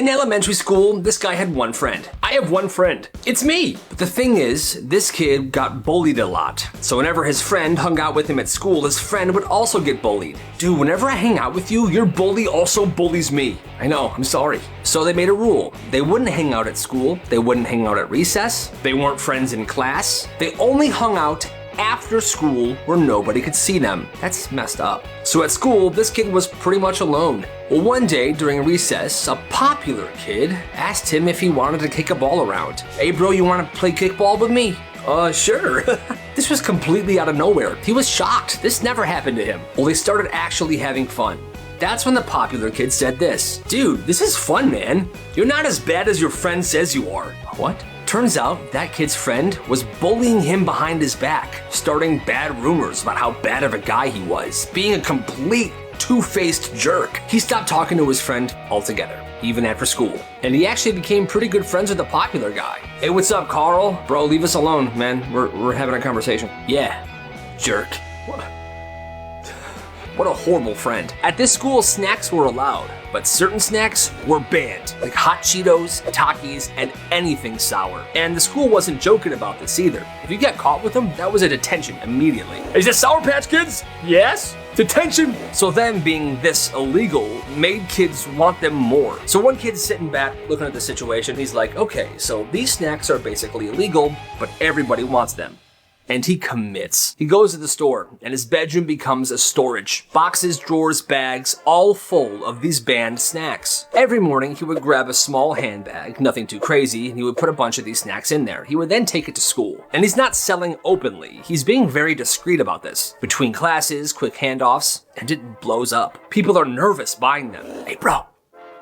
In elementary school, this guy had one friend. I have one friend. It's me. But the thing is, this kid got bullied a lot. So whenever his friend hung out with him at school, his friend would also get bullied. Dude, whenever I hang out with you, your bully also bullies me. I know, I'm sorry. So they made a rule. They wouldn't hang out at school. They wouldn't hang out at recess. They weren't friends in class. They only hung out after school where nobody could see them. That's messed up. So at school, this kid was pretty much alone. Well, one day during recess, a popular kid asked him if he wanted to kick a ball around. Hey bro, you want to play kickball with me? Sure. This was completely out of nowhere. He was shocked. This never happened to him. Well, they started actually having fun. That's when the popular kid said this. Dude, this is fun, man. You're not as bad as your friend says you are. What? Turns out that kid's friend was bullying him behind his back, starting bad rumors about how bad of a guy he was, being a complete two-faced jerk. He stopped talking to his friend altogether, even after school. And he actually became pretty good friends with the popular guy. Hey, what's up, Carl? Bro, leave us alone, man. We're having a conversation. Yeah, jerk. What a horrible friend. At this school, snacks were allowed, but certain snacks were banned, like hot Cheetos, Takis, and anything sour. And the school wasn't joking about this either. If you got caught with them, that was a detention immediately. Is this Sour Patch Kids? Yes. Detention. So them being this illegal made kids want them more. So one kid's sitting back looking at the situation. He's like, okay, so these snacks are basically illegal, but everybody wants them. And he commits. He goes to the store, and his bedroom becomes a storage. Boxes, drawers, bags, all full of these banned snacks. Every morning, he would grab a small handbag, nothing too crazy, and he would put a bunch of these snacks in there. He would then take it to school. And he's not selling openly. He's being very discreet about this. Between classes, quick handoffs, and it blows up. People are nervous buying them. Hey, bro,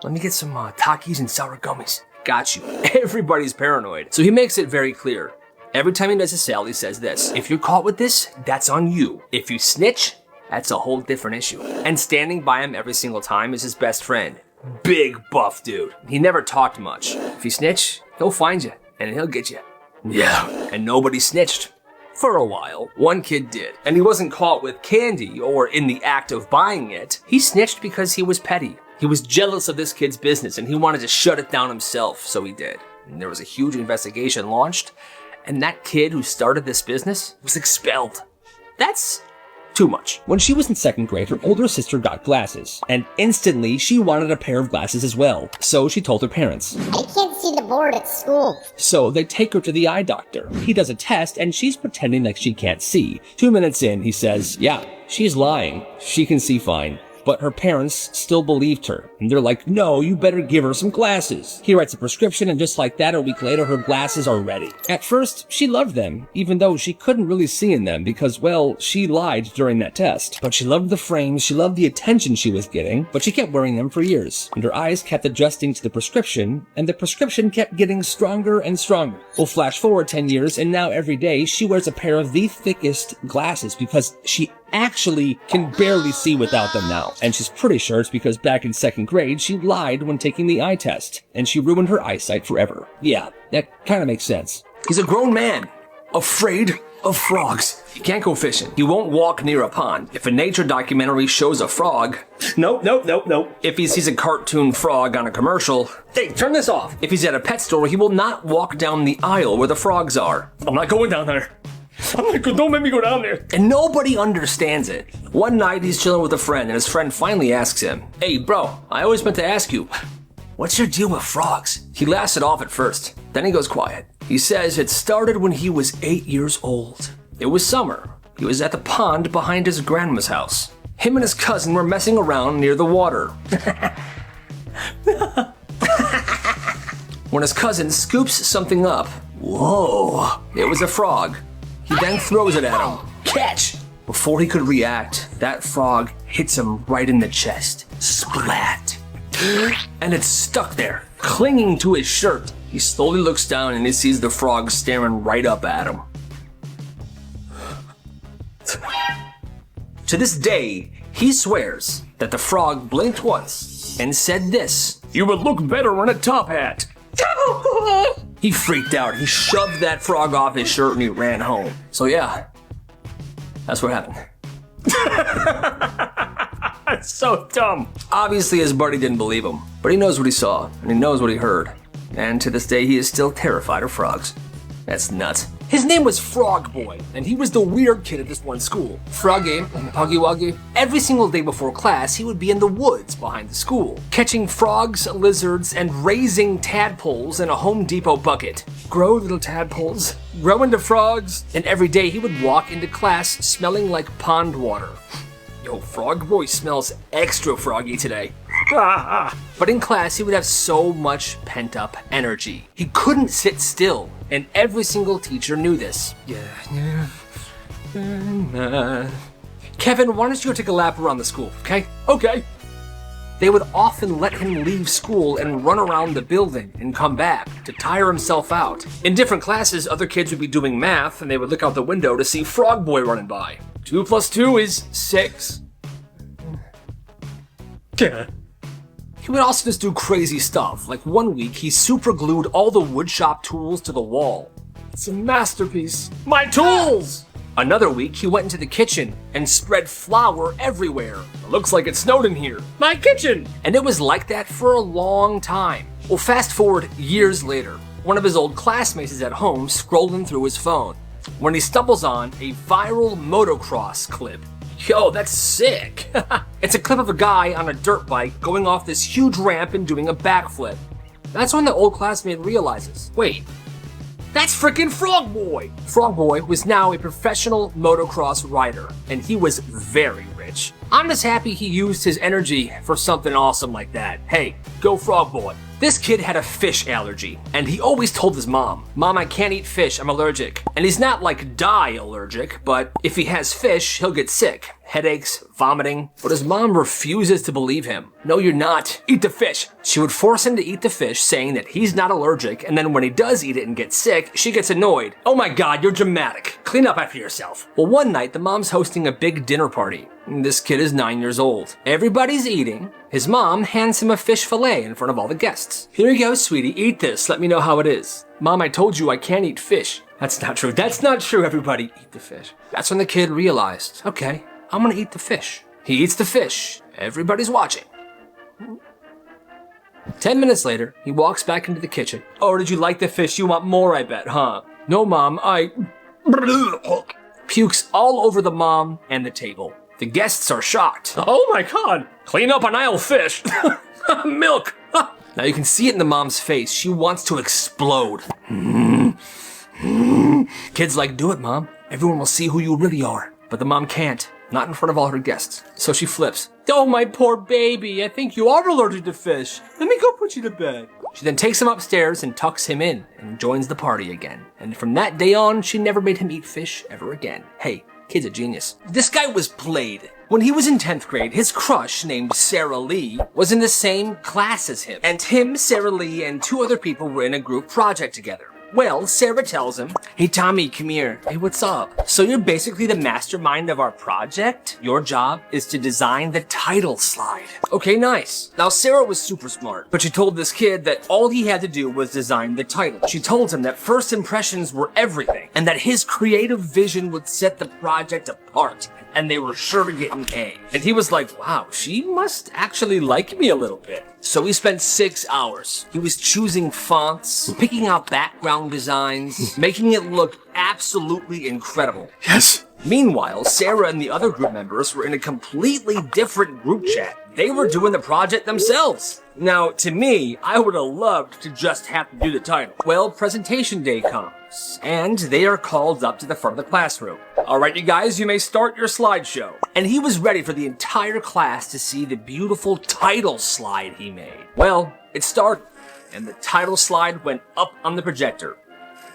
let me get some Takis and sour gummies. Got you. Everybody's paranoid. So he makes it very clear. Every time he does a sale, he says this. If you're caught with this, that's on you. If you snitch, that's a whole different issue. And standing by him every single time is his best friend. Big buff dude. He never talked much. If you snitch, he'll find you and he'll get you. Yeah. And nobody snitched. For a while, one kid did. And he wasn't caught with candy or in the act of buying it. He snitched because he was petty. He was jealous of this kid's business and he wanted to shut it down himself, so he did. And there was a huge investigation launched. And that kid who started this business was expelled. That's too much. When she was in second grade, her older sister got glasses, and instantly she wanted a pair of glasses as well. So she told her parents. I can't see the board at school. So they take her to the eye doctor. He does a test, and she's pretending like she can't see. 2 minutes in, he says, yeah, she's lying. She can see fine. But her parents still believed her, and they're like, no, you better give her some glasses. He writes a prescription, and just like that, a week later, her glasses are ready. At first, she loved them, even though she couldn't really see in them because, well, she lied during that test. But she loved the frames, she loved the attention she was getting, but she kept wearing them for years. And her eyes kept adjusting to the prescription, and the prescription kept getting stronger and stronger. We'll flash forward 10 years, and now every day, she wears a pair of the thickest glasses because she actually can barely see without them now. And she's pretty sure it's because back in second grade, she lied when taking the eye test, and she ruined her eyesight forever. Yeah, that kind of makes sense. He's a grown man, afraid of frogs. He can't go fishing. He won't walk near a pond. If a nature documentary shows a frog, nope. If he sees a cartoon frog on a commercial, hey, turn this off. If he's at a pet store, he will not walk down the aisle where the frogs are. I'm not going down there. Don't make me go down there. And nobody understands it. One night he's chilling with a friend and his friend finally asks him, hey bro, I always meant to ask you, what's your deal with frogs? He laughs it off at first, then he goes quiet. He says it started when he was 8 years old. It was summer. He was at the pond behind his grandma's house. Him and his cousin were messing around near the water. When his cousin scoops something up, whoa, it was a frog. He then throws it at him. Catch! Before he could react, that frog hits him right in the chest. Splat. And it's stuck there, clinging to his shirt. He slowly looks down and he sees the frog staring right up at him. To this day, he swears that the frog blinked once and said this, you would look better in a top hat. He freaked out. He shoved that frog off his shirt and he ran home. So yeah, that's what happened. That's so dumb. Obviously, his buddy didn't believe him, but he knows what he saw, and he knows what he heard. And to this day, he is still terrified of frogs. That's nuts. His name was Frog Boy, and he was the weird kid at this one school. Froggy, Puggy Wuggy. Every single day before class, he would be in the woods behind the school, catching frogs, lizards, and raising tadpoles in a Home Depot bucket. Grow, little tadpoles. Grow into frogs. And every day he would walk into class smelling like pond water. Yo, Frog Boy smells extra froggy today. But in class, he would have so much pent-up energy. He couldn't sit still, and every single teacher knew this. Kevin, why don't you go take a lap around the school, okay? Okay. They would often let him leave school and run around the building and come back to tire himself out. In different classes, other kids would be doing math, and they would look out the window to see Frog Boy running by. 2 + 2 is 6. He would also just do crazy stuff. Like one week, he super glued all the woodshop tools to the wall. It's a masterpiece. My tools! Another week, he went into the kitchen and spread flour everywhere. It looks like it snowed in here. My kitchen! And it was like that for a long time. Well, fast forward years later. One of his old classmates is at home scrolling through his phone when he stumbles on a viral motocross clip. Yo, that's sick. It's a clip of a guy on a dirt bike going off this huge ramp and doing a backflip. That's when the old classmate realizes, wait, that's freaking Frog Boy! Frog Boy was now a professional motocross rider, and he was very rich. I'm just happy he used his energy for something awesome like that. Hey, go Frog Boy. This kid had a fish allergy, and he always told his mom, "Mom, I can't eat fish, I'm allergic." And he's not like die allergic, but if he has fish, he'll get sick. Headaches, vomiting. But his mom refuses to believe him. No, you're not. Eat the fish. She would force him to eat the fish, saying that he's not allergic, and then when he does eat it and gets sick, she gets annoyed. Oh my god, you're dramatic. Clean up after yourself. Well, one night, the mom's hosting a big dinner party. This kid is 9 years old. Everybody's eating. His mom hands him a fish fillet in front of all the guests. Here you go, sweetie, eat this. Let me know how it is. Mom, I told you I can't eat fish. That's not true. That's not true, everybody. Eat the fish. That's when the kid realized, okay, I'm gonna eat the fish. He eats the fish. Everybody's watching. 10 minutes later, he walks back into the kitchen. Oh, did you like the fish? You want more, I bet, huh? No, Mom, I... Pukes all over the mom and the table. The guests are shocked. Oh my god! Clean up an aisle fish! Milk! Now you can see it in the mom's face. She wants to explode. Kid's like, do it, Mom. Everyone will see who you really are. But the mom can't. Not in front of all her guests. So she flips. Oh, my poor baby. I think you are allergic to fish. Let me go put you to bed. She then takes him upstairs and tucks him in and joins the party again. And from that day on, she never made him eat fish ever again. Hey, kid's a genius. This guy was played. When he was in 10th grade, his crush, named Sarah Lee, was in the same class as him. And him, Sarah Lee, and 2 other people were in a group project together. Well, Sarah tells him, hey Tommy, come here. Hey, what's up? So you're basically the mastermind of our project? Your job is to design the title slide. Okay, nice. Now Sarah was super smart, but she told this kid that all he had to do was design the title. She told him that first impressions were everything, and that his creative vision would set the project apart, and they were sure to get an A. And he was like, wow, she must actually like me a little bit. So he spent 6 hours. He was choosing fonts, picking out background designs, making it look absolutely incredible. Yes. Meanwhile, Sarah and the other group members were in a completely different group chat. They were doing the project themselves. Now, to me, I would have loved to just have to do the title. Well, presentation day comes, and they are called up to the front of the classroom. All right, you guys, you may start your slideshow. And he was ready for the entire class to see the beautiful title slide he made. Well, it started, and the title slide went up on the projector.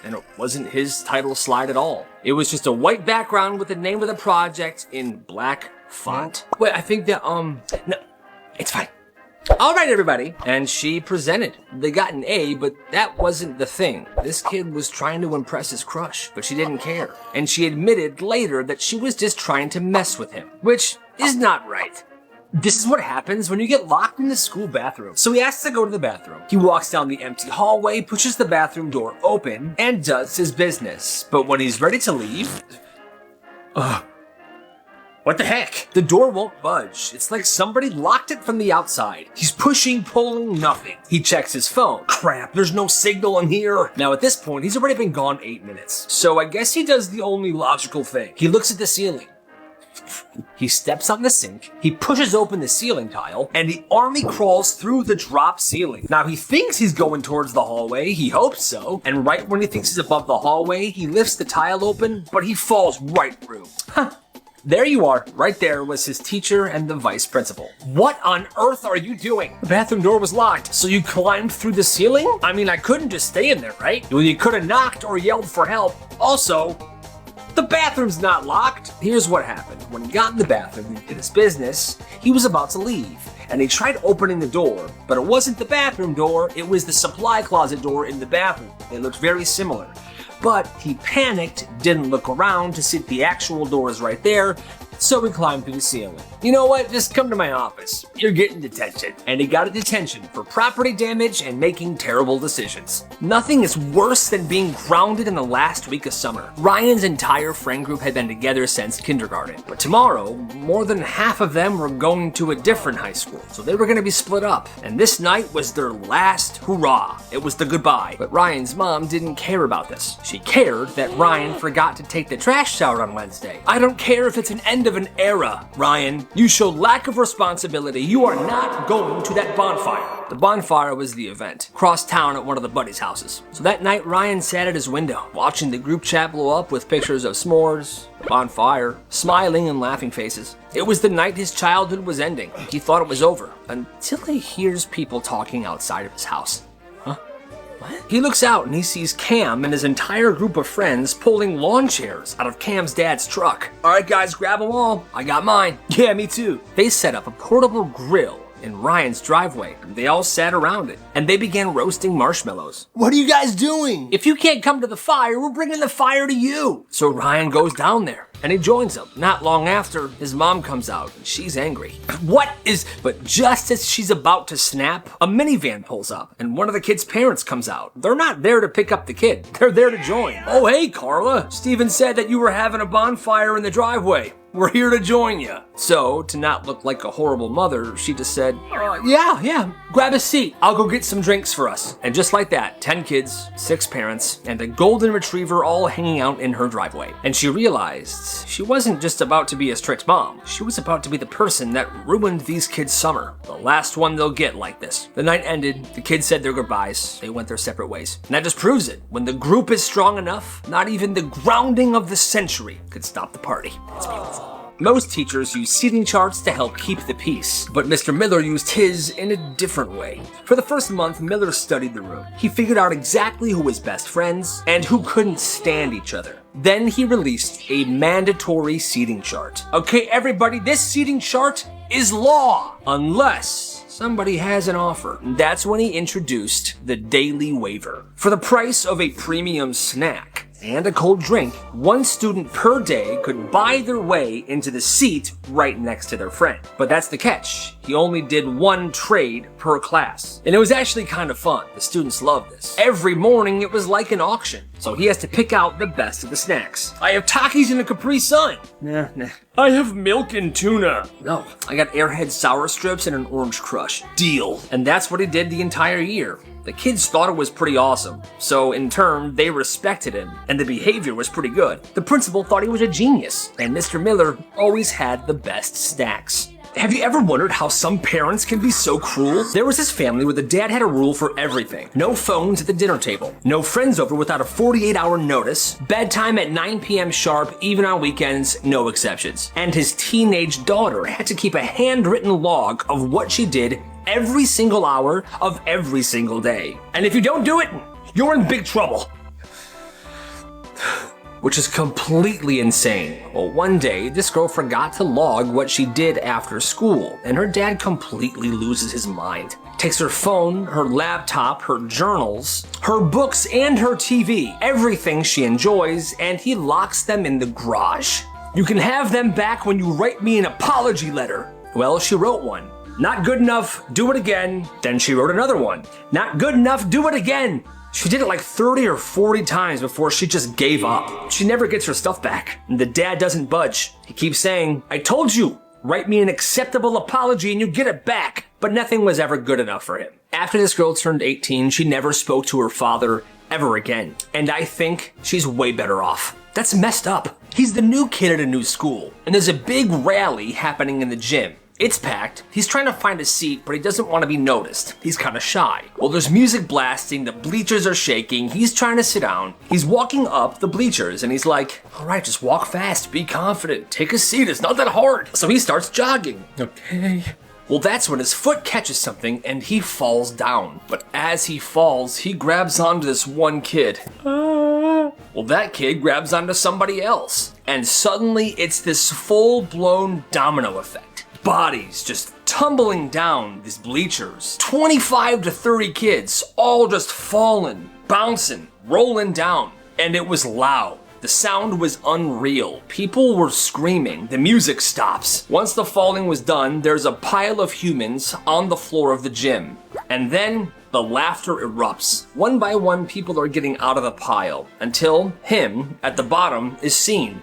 And it wasn't his title slide at all. It was just a white background with the name of the project in black font. Wait, I think that, no, it's fine. All right, everybody. And she presented. They got an A, but that wasn't the thing. This kid was trying to impress his crush, but she didn't care. And she admitted later that she was just trying to mess with him, which is not right. This is what happens when you get locked in the school bathroom. So he asks to go to the bathroom. He walks down the empty hallway, pushes the bathroom door open, and does his business. But when he's ready to leave... What the heck? The door won't budge. It's like somebody locked it from the outside. He's pushing, pulling, nothing. He checks his phone. Crap, there's no signal in here. Now at this point, he's already been gone 8 minutes. So I guess he does the only logical thing. He looks at the ceiling. He steps on the sink, he pushes open the ceiling tile, and he army crawls through the drop ceiling. Now he thinks he's going towards the hallway, he hopes so, and right when he thinks he's above the hallway, he lifts the tile open, but he falls right through. There you are. Right there was his teacher and the vice principal. What on earth are you doing? The bathroom door was locked, so you climbed through the ceiling? I mean, I couldn't just stay in there, right? Well, you could have knocked or yelled for help. Also, the bathroom's not locked. Here's what happened. When he got in the bathroom and did his business, he was about to leave. And he tried opening the door, but it wasn't the bathroom door, it was the supply closet door in the bathroom. They looked very similar. But he panicked, didn't look around to see if the actual door is right there, so he climbed through the ceiling. You know what? Just come to my office. You're getting detention. And he got a detention for property damage and making terrible decisions. Nothing is worse than being grounded in the last week of summer. Ryan's entire friend group had been together since kindergarten, but tomorrow, more than half of them were going to a different high school, so they were going to be split up. And this night was their last hurrah. It was the goodbye. But Ryan's mom didn't care about this. She cared that Ryan forgot to take the trash out on Wednesday. I don't care if it's an end of an era, Ryan. You showed lack of responsibility. You are not going to that bonfire. The bonfire was the event, across town at one of the buddies' houses. So that night, Ryan sat at his window, watching the group chat blow up with pictures of s'mores, the bonfire, smiling and laughing faces. It was the night his childhood was ending. He thought it was over, until he hears people talking outside of his house. He looks out and he sees Cam and his entire group of friends pulling lawn chairs out of Cam's dad's truck. All right, guys, grab them all. I got mine. Yeah, me too. They set up a portable grill in Ryan's driveway. They all sat around it, and they began roasting marshmallows. What are you guys doing? If you can't come to the fire, we're bringing the fire to you. So Ryan goes down there, and he joins them. Not long after, his mom comes out, and she's angry. But just as she's about to snap, a minivan pulls up, and one of the kid's parents comes out. They're not there to pick up the kid. They're there to join. Oh, hey, Carla. Steven said that you were having a bonfire in the driveway. We're here to join you. So, to not look like a horrible mother, she just said, yeah, grab a seat. I'll go get some drinks for us. And just like that, 10 kids, 6 parents, and a golden retriever all hanging out in her driveway. And she realized she wasn't just about to be a strict mom. She was about to be the person that ruined these kids' summer. The last one they'll get like this. The night ended, the kids said their goodbyes, they went their separate ways. And that just proves it. When the group is strong enough, not even the grounding of the century could stop the party. It's beautiful. Most teachers use seating charts to help keep the peace, but Mr. Miller used his in a different way. For the first month, Miller studied the room. He figured out exactly who was best friends and who couldn't stand each other. Then he released a mandatory seating chart. Okay, everybody, this seating chart is law, unless somebody has an offer. That's when he introduced the daily waiver. For the price of a premium snack and a cold drink, one student per day could buy their way into the seat right next to their friend. But that's the catch. He only did one trade per class. And it was actually kind of fun. The students loved this. Every morning it was like an auction. So he has to pick out the best of the snacks. I have Takis and a Capri Sun. Nah. I have milk and tuna. No, I got Airhead sour strips and an Orange Crush. Deal. And that's what he did the entire year. The kids thought it was pretty awesome, so in turn, they respected him, and the behavior was pretty good. The principal thought he was a genius, and Mr. Miller always had the best snacks. Have you ever wondered how some parents can be so cruel? There was this family where the dad had a rule for everything. No phones at the dinner table. No friends over without a 48-hour notice. Bedtime at 9 p.m. sharp, even on weekends, no exceptions. And his teenage daughter had to keep a handwritten log of what she did every single hour of every single day. And if you don't do it, you're in big trouble. Which is completely insane. Well, one day, this girl forgot to log what she did after school, and her dad completely loses his mind. Takes her phone, her laptop, her journals, her books, and her TV, everything she enjoys, and he locks them in the garage. You can have them back when you write me an apology letter. Well, she wrote one. Not good enough, do it again. Then she wrote another one. Not good enough, do it again. She did it like 30 or 40 times before she just gave up. She never gets her stuff back. And the dad doesn't budge. He keeps saying, I told you, write me an acceptable apology and you get it back. But nothing was ever good enough for him. After this girl turned 18, she never spoke to her father ever again. And I think she's way better off. That's messed up. He's the new kid at a new school. And there's a big rally happening in the gym. It's packed. He's trying to find a seat, but he doesn't want to be noticed. He's kind of shy. Well, there's music blasting, the bleachers are shaking, he's trying to sit down. He's walking up the bleachers and he's like, all right, just walk fast, be confident, take a seat, it's not that hard. So he starts jogging. Okay. Well, that's when his foot catches something and he falls down. But as he falls, he grabs onto this one kid. Well, that kid grabs onto somebody else. And suddenly it's this full-blown domino effect. Bodies just tumbling down these bleachers. 25 to 30 kids, all just falling, bouncing, rolling down. And it was loud. The sound was unreal. People were screaming. The music stops. Once the falling was done, there's a pile of humans on the floor of the gym. And then the laughter erupts. One by one, people are getting out of the pile until him at the bottom is seen.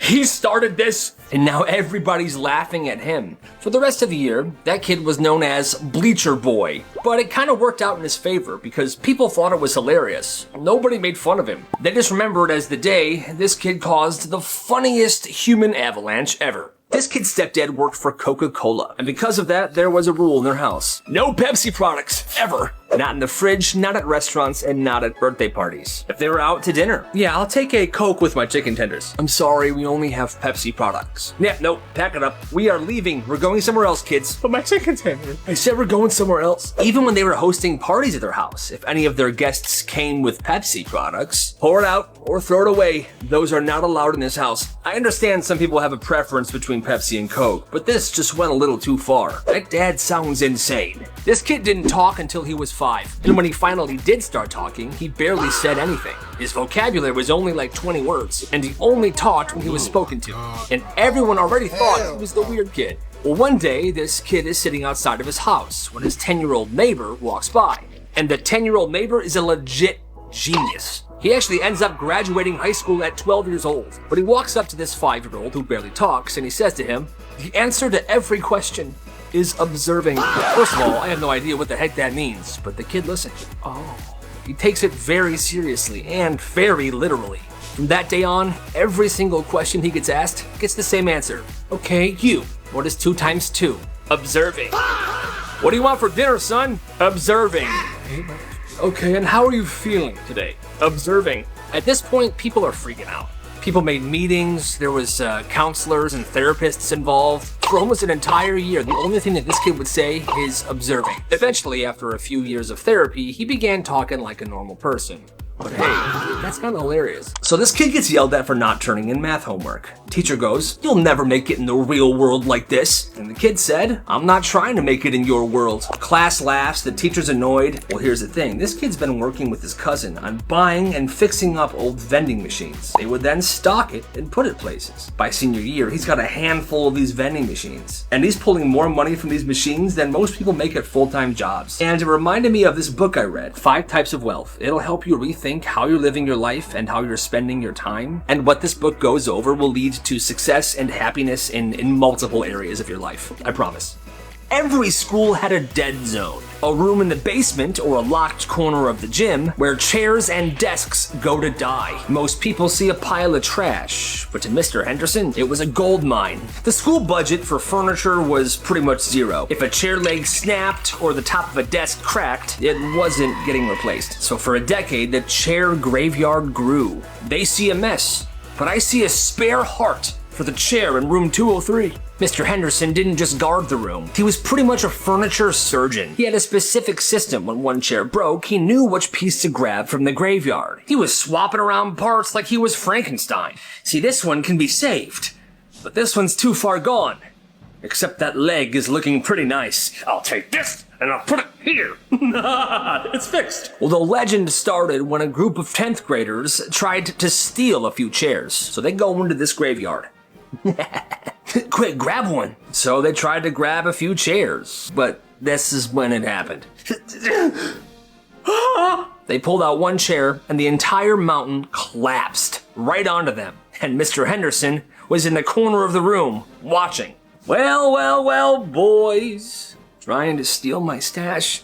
He started this! And now everybody's laughing at him. For the rest of the year, that kid was known as Bleacher Boy. But it kind of worked out in his favor because people thought it was hilarious. Nobody made fun of him. They just remembered as the day this kid caused the funniest human avalanche ever. This kid's stepdad worked for Coca-Cola, and because of that, there was a rule in their house. No Pepsi products, ever. Not in the fridge, not at restaurants, and not at birthday parties. If they were out to dinner, yeah, I'll take a Coke with my chicken tenders. I'm sorry, we only have Pepsi products. Yeah, nope, pack it up. We are leaving. We're going somewhere else, kids. But my chicken tenders. I said we're going somewhere else. Even when they were hosting parties at their house, if any of their guests came with Pepsi products, pour it out or throw it away. Those are not allowed in this house. I understand some people have a preference between Pepsi and Coke, but this just went a little too far. That dad sounds insane. This kid didn't talk until he was 5, and when he finally did start talking, he barely said anything. His vocabulary was only like 20 words, and he only talked when he was spoken to, and everyone already thought he was the weird kid. Well, one day, this kid is sitting outside of his house when his 10-year-old neighbor walks by, and the 10-year-old neighbor is a legit genius. He actually ends up graduating high school at 12 years old. But he walks up to this 5-year-old who barely talks and he says to him, the answer to every question is observing. First of all, I have no idea what the heck that means, but the kid listened. Oh. He takes it very seriously and very literally. From that day on, every single question he gets asked gets the same answer. Okay, you. What is 2 times 2? Observing. What do you want for dinner, son? Observing. Okay, and how are you feeling today? Observing. At this point, people are freaking out. People made meetings, there was counselors and therapists involved. For almost an entire year, the only thing that this kid would say is observing. Eventually, after a few years of therapy, he began talking like a normal person. But hey, that's kind of hilarious. So this kid gets yelled at for not turning in math homework. Teacher goes, you'll never make it in the real world like this. And the kid said, I'm not trying to make it in your world. Class laughs, the teacher's annoyed. Well, here's the thing. This kid's been working with his cousin on buying and fixing up old vending machines. They would then stock it and put it places. By senior year, he's got a handful of these vending machines. And he's pulling more money from these machines than most people make at full-time jobs. And it reminded me of this book I read, 5 Types of Wealth. It'll help you rethink how you're living your life and how you're spending your time. And what this book goes over will lead to success and happiness in multiple areas of your life. I promise. Every school had a dead zone, a room in the basement or a locked corner of the gym where chairs and desks go to die. Most people see a pile of trash, but to Mr. Henderson, it was a gold mine. The school budget for furniture was pretty much zero. If a chair leg snapped or the top of a desk cracked, it wasn't getting replaced. So for a decade, the chair graveyard grew. They see a mess, but I see a spare heart for the chair in room 203. Mr. Henderson didn't just guard the room. He was pretty much a furniture surgeon. He had a specific system. When one chair broke, he knew which piece to grab from the graveyard. He was swapping around parts like he was Frankenstein. See, this one can be saved, but this one's too far gone. Except that leg is looking pretty nice. I'll take this and I'll put it here. It's fixed. Well, the legend started when a group of 10th graders tried to steal a few chairs. So they go into this graveyard. Quick, grab one. So they tried to grab a few chairs, but this is when it happened. They pulled out one chair and the entire mountain collapsed right onto them. And Mr. Henderson was in the corner of the room watching. Well, boys. Trying to steal my stash?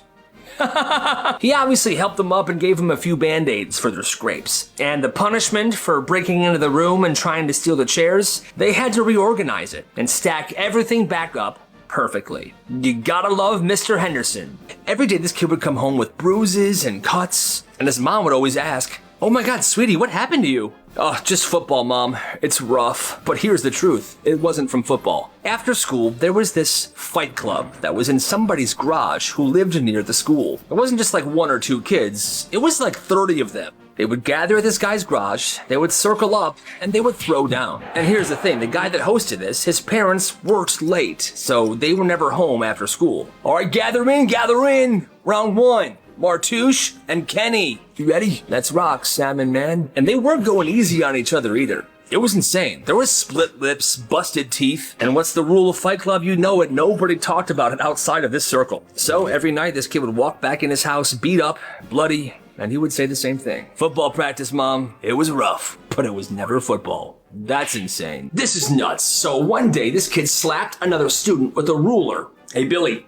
He obviously helped them up and gave them a few band-aids for their scrapes. And the punishment for breaking into the room and trying to steal the chairs, they had to reorganize it and stack everything back up perfectly. You gotta love Mr. Henderson. Every day this kid would come home with bruises and cuts, and his mom would always ask, "Oh my God, sweetie, what happened to you?" "Oh, just football, Mom. It's rough." But here's the truth. It wasn't from football. After school, there was this fight club that was in somebody's garage who lived near the school. It wasn't just like one or two kids. It was like 30 of them. They would gather at this guy's garage, they would circle up, and they would throw down. And here's the thing, the guy that hosted this, his parents worked late, so they were never home after school. All right, gather in. Round one. Martouche and Kenny. You ready? Let's rock, Salmon Man. And they weren't going easy on each other either. It was insane. There was split lips, busted teeth, and what's the rule of Fight Club? You know it. Nobody talked about it outside of this circle. So every night this kid would walk back in his house, beat up, bloody, and he would say the same thing. "Football practice, Mom. It was rough, but it was never football." That's insane. This is nuts. So one day this kid slapped another student with a ruler. "Hey, Billy."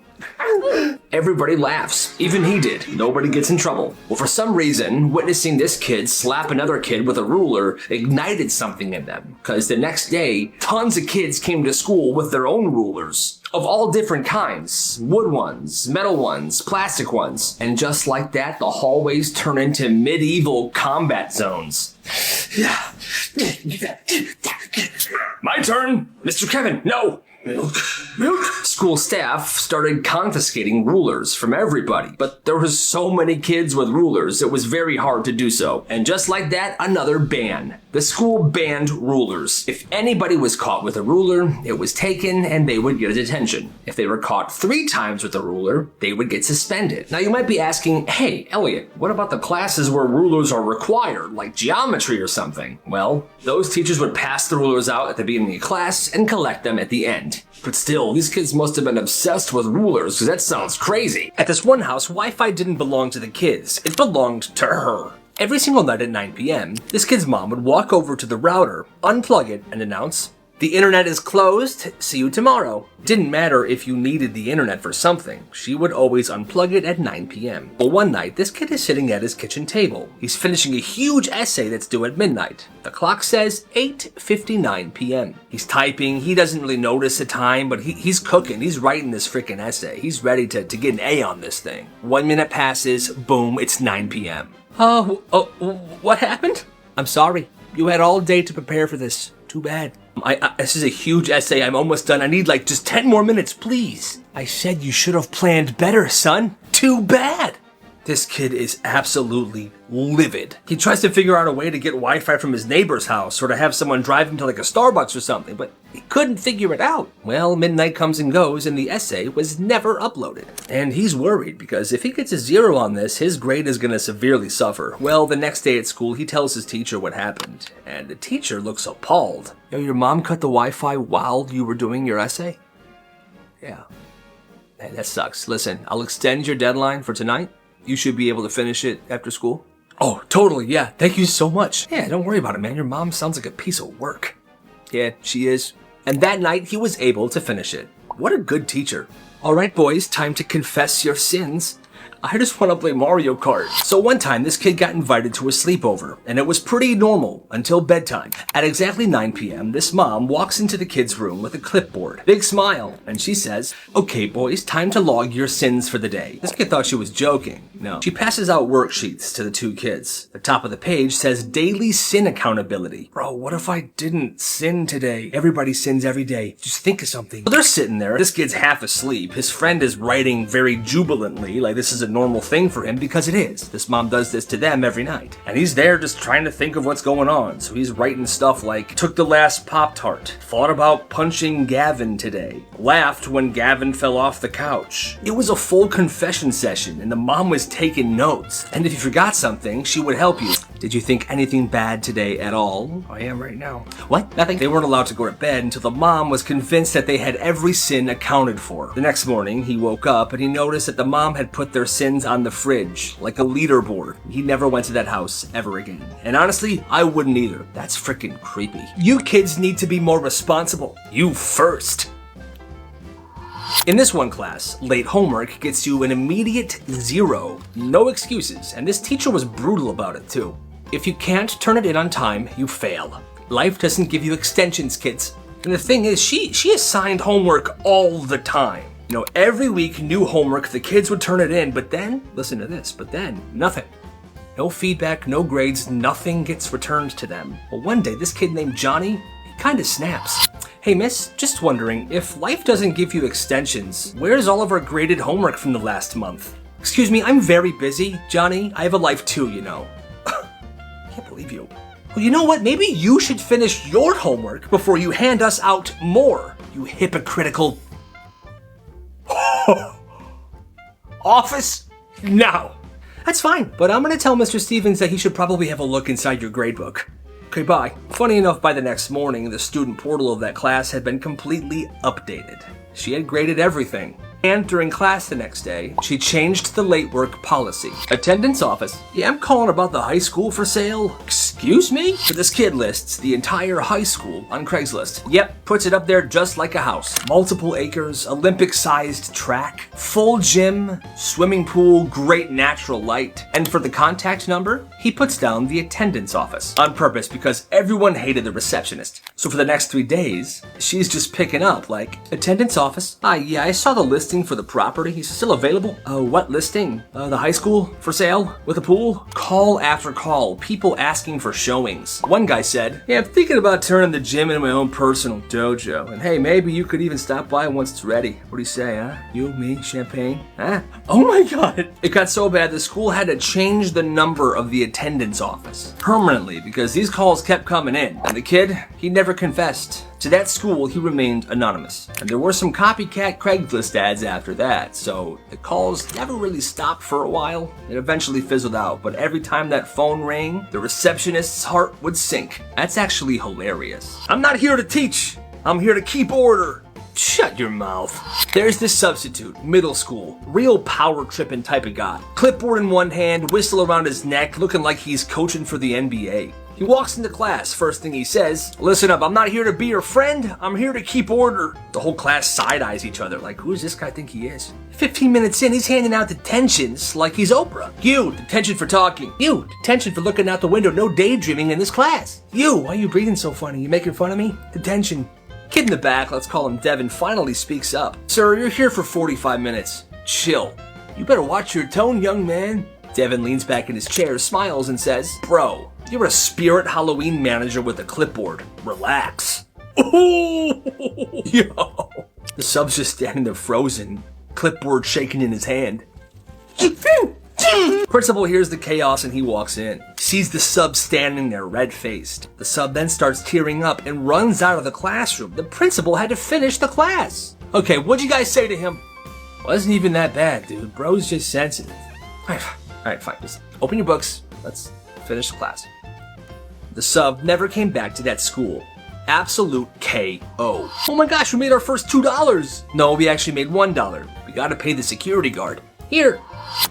Everybody laughs. Even he did. Nobody gets in trouble. Well, for some reason, witnessing this kid slap another kid with a ruler ignited something in them. Because the next day, tons of kids came to school with their own rulers. Of all different kinds. Wood ones, metal ones, plastic ones. And just like that, the hallways turn into medieval combat zones. My turn! Mr. Kevin, no! Milk. School staff started confiscating rulers from everybody, but there was so many kids with rulers, it was very hard to do so. And just like that, another ban. The school banned rulers. If anybody was caught with a ruler, it was taken and they would get a detention. If they were caught 3 times with a ruler, they would get suspended. Now you might be asking, hey, Elliot, what about the classes where rulers are required, like geometry or something? Well, those teachers would pass the rulers out at the beginning of class and collect them at the end. But still, these kids must have been obsessed with rulers, because that sounds crazy. At this one house, Wi-Fi didn't belong to the kids. It belonged to her. Every single night at 9 p.m., this kid's mom would walk over to the router, unplug it, and announce, "The internet is closed. See you tomorrow." Didn't matter if you needed the internet for something. She would always unplug it at 9 p.m. Well, one night, this kid is sitting at his kitchen table. He's finishing a huge essay that's due at midnight. The clock says 8:59 p.m. He's typing. He doesn't really notice the time, but he's cooking. He's writing this freaking essay. He's ready to get an A on this thing. 1 minute passes. Boom, it's 9 p.m. What happened? "I'm sorry. You had all day to prepare for this. Too bad. This is a huge essay. I'm almost done. I need like just 10 more minutes, please." "I said you should have planned better, son. Too bad." This kid is absolutely livid. He tries to figure out a way to get Wi-Fi from his neighbor's house or to have someone drive him to like a Starbucks or something, but he couldn't figure it out. Well, midnight comes and goes and the essay was never uploaded. And he's worried because if he gets a 0 on this, his grade is going to severely suffer. Well, the next day at school, he tells his teacher what happened. And the teacher looks appalled. "Yo, your mom cut the Wi-Fi while you were doing your essay?" "Yeah." "Man, that sucks. Listen, I'll extend your deadline for tonight. You should be able to finish it after school." "Oh, totally, yeah. Thank you so much." "Yeah, don't worry about it, man. Your mom sounds like a piece of work." "Yeah, she is." And that night, he was able to finish it. What a good teacher. "All right, boys, time to confess your sins. I just want to play Mario Kart." So one time, this kid got invited to a sleepover, and it was pretty normal until bedtime. At exactly 9 p.m., this mom walks into the kid's room with a clipboard. Big smile, and she says, "Okay, boys, time to log your sins for the day." This kid thought she was joking. No. She passes out worksheets to the 2 kids. The top of the page says daily sin accountability. Bro, what if I didn't sin today? Everybody sins every day. Just think of something. So they're sitting there. This kid's half asleep. His friend is writing very jubilantly, like this is a normal thing for him, because it is. This mom does this to them every night. And he's there just trying to think of what's going on. So he's writing stuff like, took the last Pop-Tart, thought about punching Gavin today, laughed when Gavin fell off the couch. It was a full confession session, and the mom was taking notes. And if you forgot something, she would help you. "Did you think anything bad today at all?" "I am right now." "What? Nothing?" They weren't allowed to go to bed until the mom was convinced that they had every sin accounted for. The next morning, he woke up and he noticed that the mom had put their sin Jeffersons on the fridge, like a leaderboard. He never went to that house ever again. And honestly, I wouldn't either. That's freaking creepy. You kids need to be more responsible. You first. In this one class, late homework gets you an immediate 0. No excuses, and this teacher was brutal about it too. If you can't turn it in on time, you fail. Life doesn't give you extensions, kids. And the thing is, she assigned homework all the time. You know, every week, new homework, the kids would turn it in, but then, listen to this, but then, nothing. No feedback, no grades, nothing gets returned to them. Well, one day, this kid named Johnny, he kinda snaps. Hey miss, just wondering, if life doesn't give you extensions, where's all of our graded homework from the last month? Excuse me, I'm very busy, Johnny. I have a life too, you know. Can't believe you. Well, you know what? Maybe you should finish your homework before you hand us out more, you hypocritical... Office? No. That's fine, but I'm gonna tell Mr. Stevens that he should probably have a look inside your gradebook. Okay, bye. Funny enough, by the next morning, the student portal of that class had been completely updated. She had graded everything. And during class the next day, she changed the late work policy. Attendance office. Yeah, I'm calling about the high school for sale. Excuse me? So this kid lists the entire high school on Craigslist. Yep, puts it up there just like a house. Multiple acres, Olympic-sized track, full gym, swimming pool, great natural light. And for the contact number, he puts down the attendance office. On purpose, because everyone hated the receptionist. So for the next 3 days, she's just picking up like, attendance office. Yeah, I saw the listing for the property. Is it still available? What listing? The high school for sale with a pool? Call after call, people asking for showings. One guy said, yeah, I'm thinking about turning the gym into my own personal dojo. And hey, maybe you could even stop by once it's ready. What do you say, huh? You, me, champagne? Huh? Oh my God. It got so bad the school had to change the number of the attendance office permanently because these calls kept coming in. And the kid, he never confessed. To that school, he remained anonymous. And there were some copycat Craigslist ads after that, so the calls never really stopped for a while. It eventually fizzled out, but every time that phone rang, the receptionist's heart would sink. That's actually hilarious. I'm not here to teach. I'm here to keep order. Shut your mouth. There's this substitute, middle school, real power tripping type of guy. Clipboard in one hand, whistle around his neck, looking like he's coaching for the NBA. He walks into class, first thing he says, listen up, I'm not here to be your friend, I'm here to keep order. The whole class side-eyes each other, like, who does this guy think he is? 15 minutes in, he's handing out detentions like he's Oprah. You, detention for talking. You, detention for looking out the window, no daydreaming in this class. You, why are you breathing so funny? You making fun of me? Detention. Kid in the back, let's call him Devin, finally speaks up. Sir, you're here for 45 minutes. Chill. You better watch your tone, young man. Devin leans back in his chair, smiles, and says, bro, you're a spirit Halloween manager with a clipboard. Relax. Ooh, yo. The sub's just standing there frozen, clipboard shaking in his hand. Principal hears the chaos and he walks in. Sees the sub standing there red-faced. The sub then starts tearing up and runs out of the classroom. The principal had to finish the class. Okay, what'd you guys say to him? Wasn't even that bad, dude. Bro's just sensitive. Alright, fine. Just open your books. Let's finish the class. The sub never came back to that school. Absolute KO. Oh my gosh, we made our first $2. No, we actually made $1. We gotta pay the security guard. Here.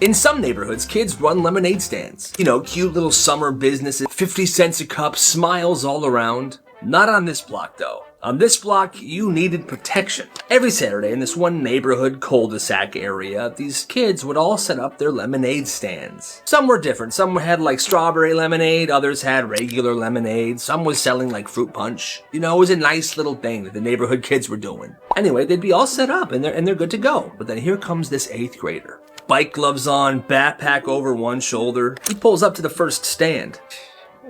In some neighborhoods, kids run lemonade stands. You know, cute little summer businesses, 50 cents a cup, smiles all around. Not on this block, though. On this block, you needed protection. Every Saturday in this one neighborhood cul-de-sac area, these kids would all set up their lemonade stands. Some were different. Some had like strawberry lemonade, others had regular lemonade, some was selling like fruit punch. You know, it was a nice little thing that the neighborhood kids were doing. Anyway, they'd be all set up and they're good to go. But then here comes this 8th grader. Bike gloves on, backpack over one shoulder. He pulls up to the first stand.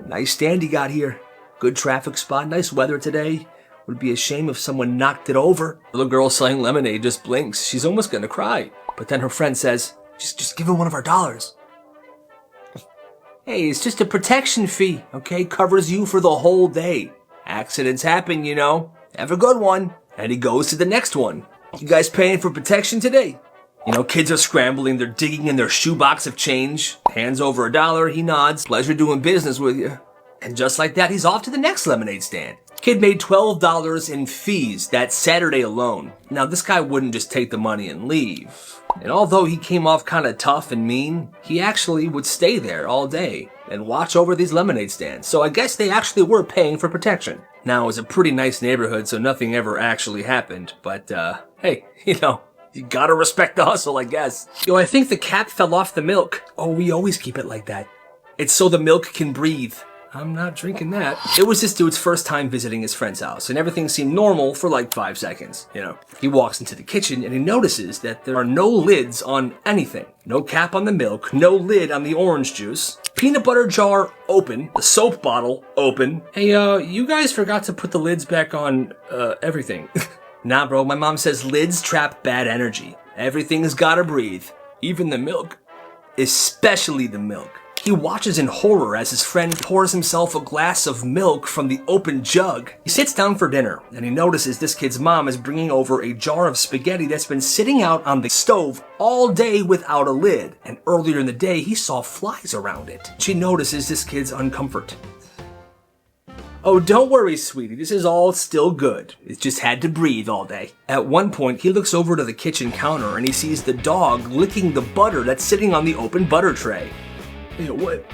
Nice stand he got here. Good traffic spot, nice weather today. Would be a shame if someone knocked it over. The little girl selling lemonade just blinks. She's almost gonna cry. But then her friend says, just give him one of our dollars. Hey, it's just a protection fee, okay? Covers you for the whole day. Accidents happen, you know. Have a good one. And he goes to the next one. You guys paying for protection today? You know, kids are scrambling. They're digging in their shoebox of change. Hands over $1. He nods. Pleasure doing business with you. And just like that, he's off to the next lemonade stand. Kid made $12 in fees that Saturday alone. Now, this guy wouldn't just take the money and leave. And although he came off kind of tough and mean, he actually would stay there all day and watch over these lemonade stands. So I guess they actually were paying for protection. Now, it was a pretty nice neighborhood, so nothing ever actually happened. But, hey, you gotta respect the hustle, I guess. Yo, I think the cap fell off the milk. Oh, we always keep it like that. It's so the milk can breathe. I'm not drinking that. It was this dude's first time visiting his friend's house, and everything seemed normal for like 5 seconds, He walks into the kitchen and he notices that there are no lids on anything. No cap on the milk, no lid on the orange juice. Peanut butter jar open, the soap bottle open. Hey, you guys forgot to put the lids back on, everything. Nah, bro, my mom says lids trap bad energy. Everything's gotta breathe. Even the milk. Especially the milk. He watches in horror as his friend pours himself a glass of milk from the open jug. He sits down for dinner, and he notices this kid's mom is bringing over a jar of spaghetti that's been sitting out on the stove all day without a lid. And earlier in the day, he saw flies around it. She notices this kid's uncomfort. Oh, don't worry, sweetie. This is all still good. It just had to breathe all day. At one point, he looks over to the kitchen counter and he sees the dog licking the butter that's sitting on the open butter tray. What?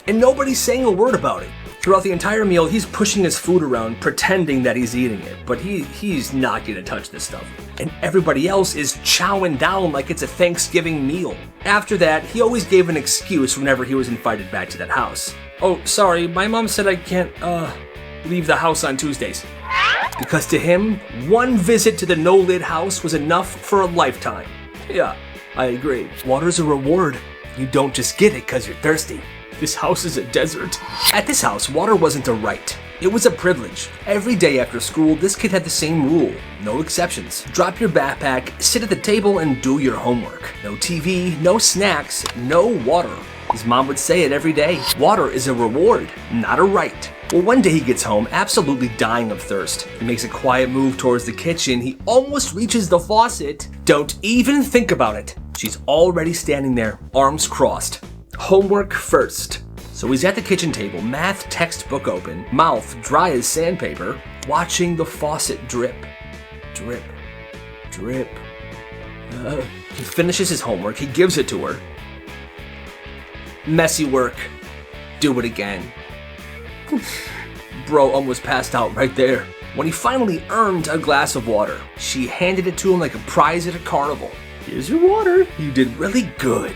And nobody's saying a word about it. Throughout the entire meal, he's pushing his food around, pretending that he's eating it, but he's not gonna touch this stuff. And everybody else is chowing down like it's a Thanksgiving meal. After that, he always gave an excuse whenever he was invited back to that house. Oh, sorry, my mom said I can't, leave the house on Tuesdays. Because to him, one visit to the no-lid house was enough for a lifetime. Yeah, I agree. Water's a reward. You don't just get it because you're thirsty. This house is a desert. At this house, water wasn't a right. It was a privilege. Every day after school, this kid had the same rule. No exceptions. Drop your backpack, sit at the table, and do your homework. No TV, no snacks, no water. His mom would say it every day. Water is a reward, not a right. Well, one day he gets home absolutely dying of thirst. He makes a quiet move towards the kitchen. He almost reaches the faucet. Don't even think about it. She's already standing there, arms crossed. Homework first. So he's at the kitchen table, math textbook open, mouth dry as sandpaper, watching the faucet drip. Drip. Drip. He finishes his homework, he gives it to her. Messy work. Do it again. Bro almost passed out right there. When he finally earned a glass of water, she handed it to him like a prize at a carnival. Here's your water. You did really good.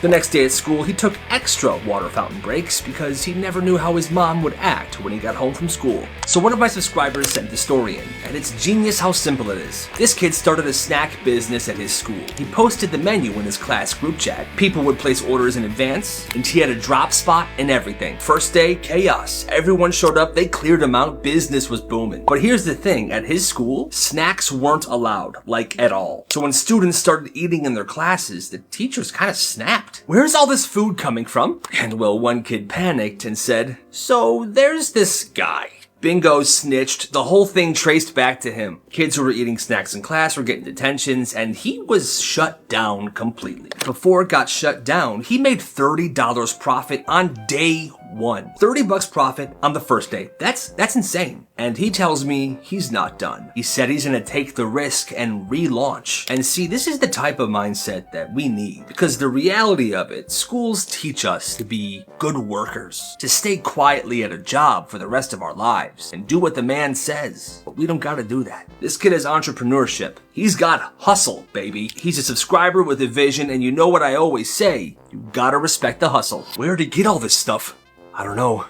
The next day at school, he took extra water fountain breaks because he never knew how his mom would act when he got home from school. So one of my subscribers sent the story in, and it's genius how simple it is. This kid started a snack business at his school. He posted the menu in his class group chat. People would place orders in advance, and he had a drop spot and everything. First day, chaos. Everyone showed up, they cleared them out, business was booming. But here's the thing, at his school, snacks weren't allowed, like at all. So when students started eating in their classes, the teachers kind of snapped. Where's all this food coming from? And well, one kid panicked and said, so there's this guy. Bingo snitched, the whole thing traced back to him. Kids who were eating snacks in class were getting detentions, and he was shut down completely. Before it got shut down, he made $30 profit on day one. $30 profit on the first day. That's insane. And he tells me he's not done. He said he's gonna take the risk and relaunch. And see, this is the type of mindset that we need. Because the reality of it, schools teach us to be good workers, to stay quietly at a job for the rest of our lives, and do what the man says. But we don't gotta do that. This kid has entrepreneurship. He's got hustle, baby. He's a subscriber with a vision, and you know what I always say, you gotta respect the hustle. Where'd he get all this stuff? I don't know,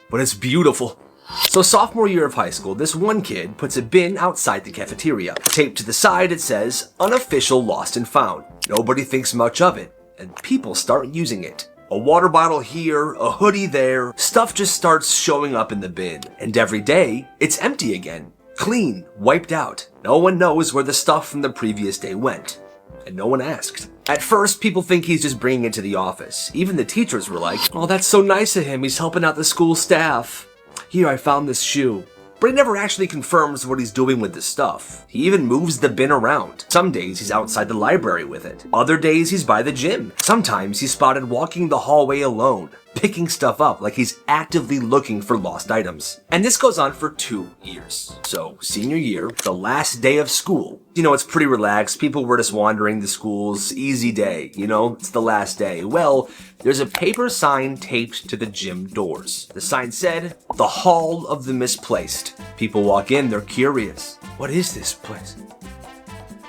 but it's beautiful. So sophomore year of high school, this one kid puts a bin outside the cafeteria. Taped to the side, it says, unofficial lost and found. Nobody thinks much of it, and people start using it. A water bottle here, a hoodie there, stuff just starts showing up in the bin. And every day, it's empty again. Clean, wiped out. No one knows where the stuff from the previous day went. And no one asked. At first, people think he's just bringing it to the office. Even the teachers were like, oh, that's so nice of him. He's helping out the school staff. Here, I found this shoe. But he never actually confirms what he's doing with the stuff. He even moves the bin around. Some days he's outside the library with it. Other days he's by the gym. Sometimes he's spotted walking the hallway alone. picking stuff up like he's actively looking for lost items. And this goes on for 2 years. So, senior year, the last day of school. It's pretty relaxed. People were just wandering the schools. Easy day, it's the last day. Well, there's a paper sign taped to the gym doors. The sign said, "The Hall of the Misplaced." People walk in, they're curious. What is this place?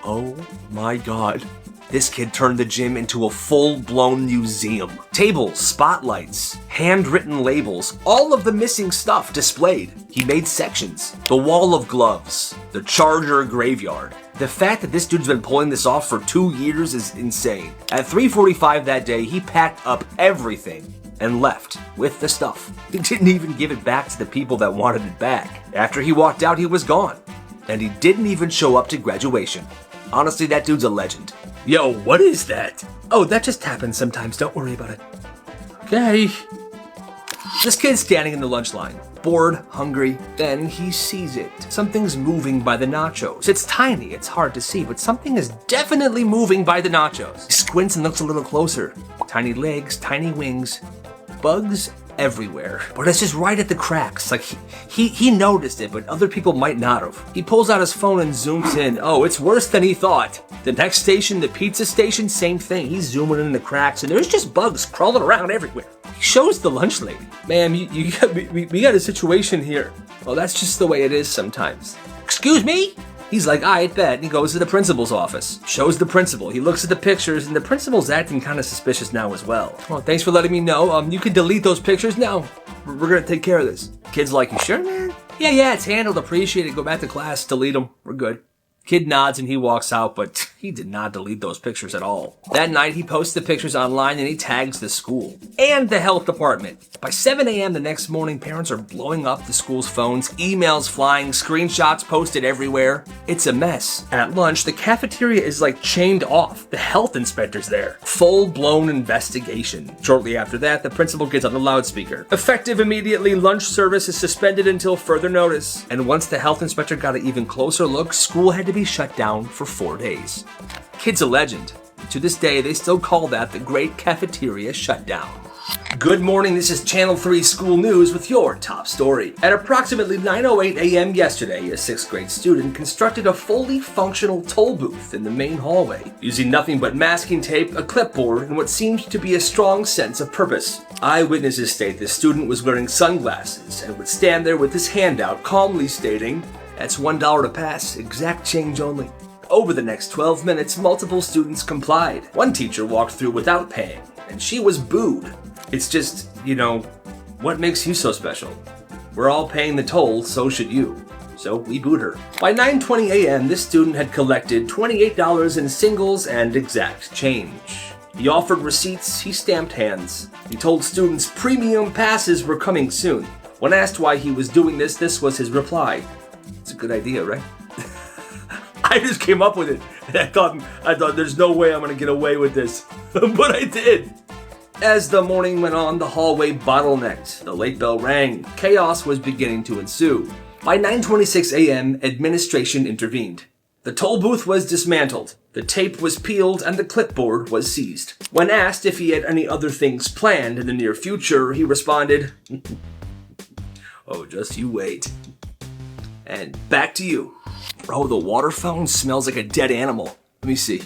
Oh my God. This kid turned the gym into a full-blown museum. Tables, spotlights, handwritten labels, all of the missing stuff displayed. He made sections. The wall of gloves, the Charger graveyard. The fact that this dude's been pulling this off for 2 years is insane. At 3:45 that day, he packed up everything and left with the stuff. He didn't even give it back to the people that wanted it back. After he walked out, he was gone. And he didn't even show up to graduation. Honestly, that dude's a legend. Yo, what is that? Oh, that just happens sometimes. Don't worry about it. Okay. This kid's standing in the lunch line. Bored, hungry, then he sees it. Something's moving by the nachos. It's tiny, it's hard to see, but something is definitely moving by the nachos. He squints and looks a little closer. Tiny legs, tiny wings, bugs everywhere. But it's just right at the cracks. Like he noticed it, but other people might not have. He pulls out his phone and zooms in. Oh, it's worse than he thought. The next station, the pizza station, same thing. He's zooming in the cracks and there's just bugs crawling around everywhere. He shows the lunch lady. Ma'am, we got a situation here. Well, that's just the way it is sometimes. Excuse me? He's like, I bet. And he goes to the principal's office. Shows the principal. He looks at the pictures, and the principal's acting kind of suspicious now as well. Well, thanks for letting me know. You can delete those pictures now. We're gonna take care of this. Kid's like, you sure, man? Yeah, it's handled. Appreciate it. Go back to class. Delete them. We're good. Kid nods and he walks out, but he did not delete those pictures at all. That night, he posts the pictures online and he tags the school and the health department. By 7 a.m. the next morning, parents are blowing up the school's phones, emails flying, screenshots posted everywhere. It's a mess. At lunch, the cafeteria is like chained off. The health inspector's there. Full-blown investigation. Shortly after that, the principal gets on the loudspeaker. Effective immediately, lunch service is suspended until further notice. And once the health inspector got an even closer look, school had to be shut down for 4 days. Kid's a legend. To this day, they still call that the Great Cafeteria Shutdown. Good morning, this is Channel 3 School News with your top story. At approximately 9:08 a.m. yesterday, a 6th grade student constructed a fully functional toll booth in the main hallway, using nothing but masking tape, a clipboard, and what seemed to be a strong sense of purpose. Eyewitnesses state the student was wearing sunglasses and would stand there with his hand out, calmly stating, "That's $1 to pass, exact change only." Over the next 12 minutes, multiple students complied. One teacher walked through without paying, and she was booed. It's just, what makes you so special? We're all paying the toll, so should you. So we booed her. By 9:20 a.m., this student had collected $28 in singles and exact change. He offered receipts, he stamped hands. He told students premium passes were coming soon. When asked why he was doing this, this was his reply. It's a good idea, right? I just came up with it. I thought there's no way I'm gonna get away with this. But I did. As the morning went on, the hallway bottlenecked. The late bell rang. Chaos was beginning to ensue. By 9:26 a.m., administration intervened. The toll booth was dismantled. The tape was peeled and the clipboard was seized. When asked if he had any other things planned in the near future, he responded, "Oh, just you wait." And back to you. Oh, the water fountain smells like a dead animal. Let me see.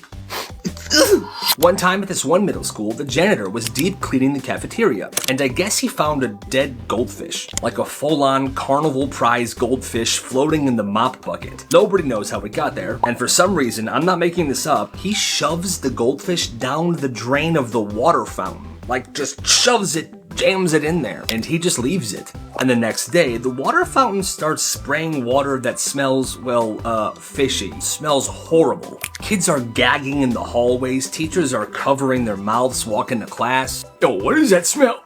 One time at this one middle school, the janitor was deep cleaning the cafeteria, and I guess he found a dead goldfish, like a full-on carnival prize goldfish floating in the mop bucket. Nobody knows how it got there, and for some reason, I'm not making this up, he shoves the goldfish down the drain of the water fountain. Like, just shoves it, jams it in there, and he just leaves it. And the next day, the water fountain starts spraying water that smells, fishy. Smells horrible. Kids are gagging in the hallways, teachers are covering their mouths walking to class. Yo, what is that smell?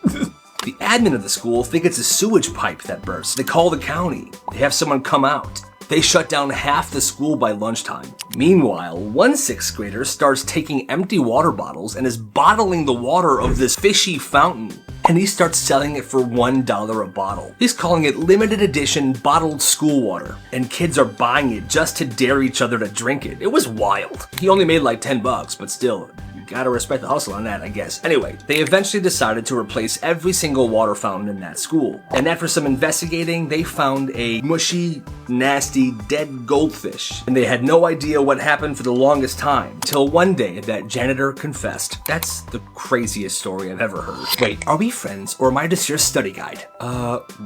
The admin of the school think it's a sewage pipe that burst. They call the county. They have someone come out. They shut down half the school by lunchtime. Meanwhile, one 6th grader starts taking empty water bottles and is bottling the water of this fishy fountain. and he starts selling it for $1 a bottle. He's calling it limited edition bottled school water, and kids are buying it just to dare each other to drink it. It was wild. He only made like $10, but still, you gotta respect the hustle on that, I guess. Anyway, they eventually decided to replace every single water fountain in that school. And after some investigating, they found a mushy, nasty, dead goldfish. And they had no idea what happened for the longest time, till one day that janitor confessed. That's the craziest story I've ever heard. Wait, are we friends, or am I just your study guide?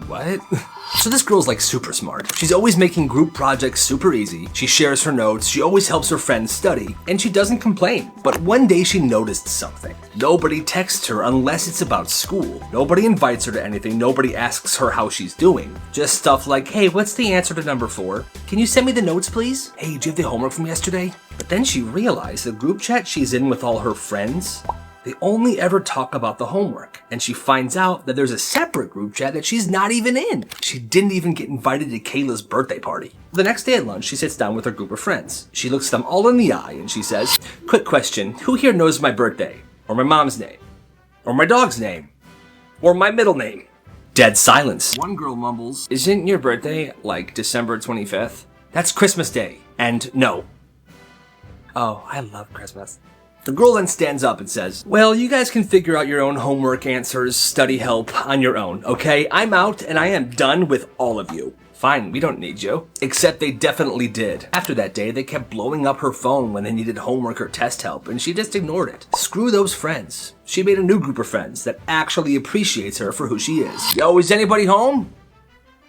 What? So this girl's like super smart. She's always making group projects super easy. She shares her notes, she always helps her friends study, and she doesn't complain. But one day she noticed something. Nobody texts her unless it's about school. Nobody invites her to anything, nobody asks her how she's doing. Just stuff like, hey, what's the answer to number 4? Can you send me the notes, please? Hey, do you have the homework from yesterday? But then she realized the group chat she's in with all her friends, they only ever talk about the homework, and she finds out that there's a separate group chat that she's not even in. She didn't even get invited to Kayla's birthday party. The next day at lunch, she sits down with her group of friends. She looks them all in the eye and she says, quick question, who here knows my birthday? Or my mom's name? Or my dog's name? Or my middle name? Dead silence. One girl mumbles, isn't your birthday like December 25th? That's Christmas Day. And no. Oh, I love Christmas. The girl then stands up and says, well, you guys can figure out your own homework answers, study help on your own, okay? I'm out and I am done with all of you. Fine, we don't need you. Except they definitely did. After that day, they kept blowing up her phone when they needed homework or test help, and she just ignored it. Screw those friends. She made a new group of friends that actually appreciates her for who she is. Yo, is anybody home?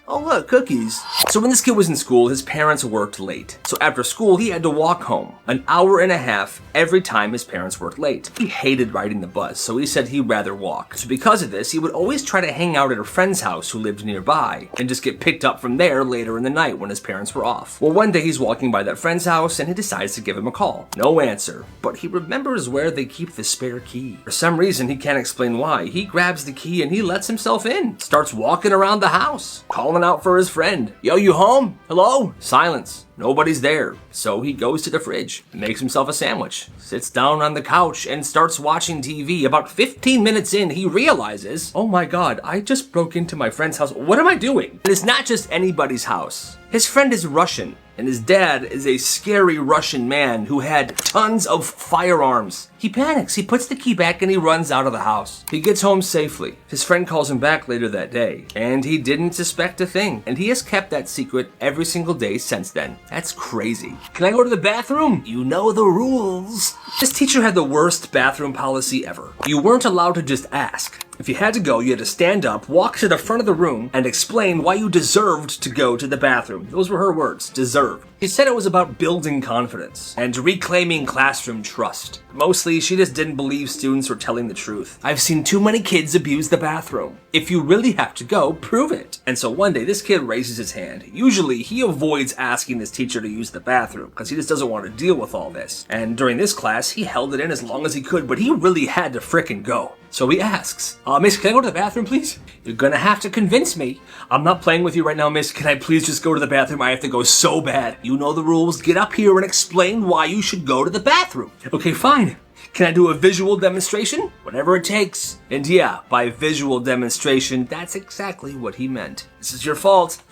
Oh look, cookies. So when this kid was in school, his parents worked late. So after school, he had to walk home an hour and a half every time his parents worked late. He hated riding the bus, so he said he'd rather walk. So because of this, he would always try to hang out at a friend's house who lived nearby and just get picked up from there later in the night when his parents were off. Well, one day he's walking by that friend's house and he decides to give him a call. No answer, but he remembers where they keep the spare key. For some reason, he can't explain why. He grabs the key and he lets himself in. Starts walking around the house, calling out for his friend. Yo, you home? Hello? Silence. Nobody's there. So he goes to the fridge, makes himself a sandwich, sits down on the couch, and starts watching TV. About 15 minutes in, he realizes, oh my god, I just broke into my friend's house. What am I doing? And it's not just anybody's house. His friend is Russian, and his dad is a scary Russian man who had tons of firearms. He panics, he puts the key back, and he runs out of the house. He gets home safely. His friend calls him back later that day, and he didn't suspect a thing. And he has kept that secret every single day since then. That's crazy. Can I go to the bathroom? You know the rules. This teacher had the worst bathroom policy ever. You weren't allowed to just ask. If you had to go, you had to stand up, walk to the front of the room, and explain why you deserved to go to the bathroom. Those were her words, deserved. She said it was about building confidence and reclaiming classroom trust. Mostly, she just didn't believe students were telling the truth. I've seen too many kids abuse the bathroom. If you really have to go, prove it. And so one day, this kid raises his hand. Usually, he avoids asking this teacher to use the bathroom because he just doesn't want to deal with all this. And during this class, he held it in as long as he could, but he really had to frickin' go. So he asks, miss, can I go to the bathroom, please? You're gonna have to convince me. I'm not playing with you right now, miss. Can I please just go to the bathroom? I have to go so bad. You know the rules. Get up here and explain why you should go to the bathroom. Okay, fine. Can I do a visual demonstration? Whatever it takes. And yeah, by visual demonstration, that's exactly what he meant. This is your fault.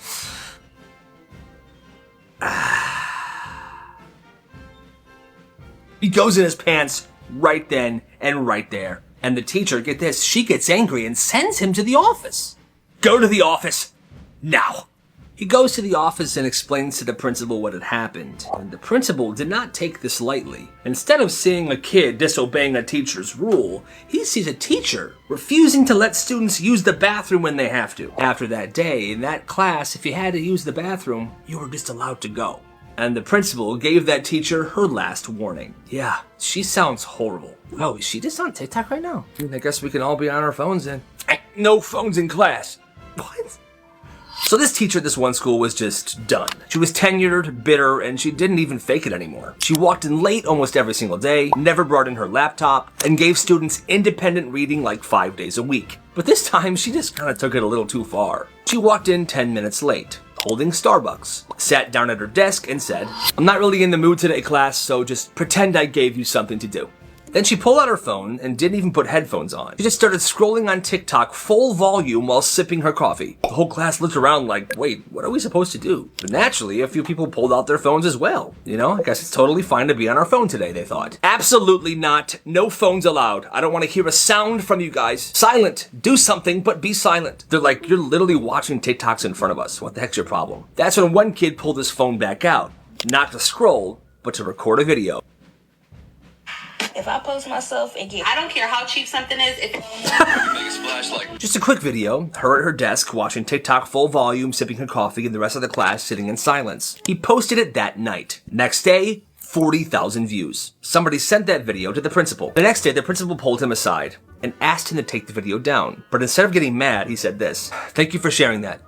He goes in his pants right then and right there. And the teacher, get this, she gets angry and sends him to the office. Go to the office now. He goes to the office and explains to the principal what had happened. And the principal did not take this lightly. Instead of seeing a kid disobeying a teacher's rule, he sees a teacher refusing to let students use the bathroom when they have to. After that day, in that class, if you had to use the bathroom, you were just allowed to go. And the principal gave that teacher her last warning. Yeah, she sounds horrible. Oh, is she just on TikTok right now? I guess we can all be on our phones then. No phones in class. What? So this teacher at this one school was just done. She was tenured, bitter, and she didn't even fake it anymore. She walked in late almost every single day, never brought in her laptop, and gave students independent reading like 5 days a week. But this time, she just kind of took it a little too far. She walked in 10 minutes late, holding Starbucks, sat down at her desk and said, I'm not really in the mood today, class, so just pretend I gave you something to do. Then she pulled out her phone and didn't even put headphones on. She just started scrolling on TikTok full volume while sipping her coffee. The whole class looked around like, wait, what are we supposed to do? But naturally, a few people pulled out their phones as well. You know, I guess it's totally fine to be on our phone today, they thought. Absolutely not. No phones allowed. I don't want to hear a sound from you guys. Silent. Do something, but be silent. They're like, you're literally watching TikToks in front of us. What the heck's your problem? That's when one kid pulled his phone back out. Not to scroll, but to record a video. If I post myself and get, I don't care how cheap something is. Just a quick video, her at her desk watching TikTok full volume, sipping her coffee, and the rest of the class sitting in silence. He posted it that night. Next day, 40,000 views. Somebody sent that video to the principal. The next day, the principal pulled him aside and asked him to take the video down. But instead of getting mad, he said this: "Thank you for sharing that.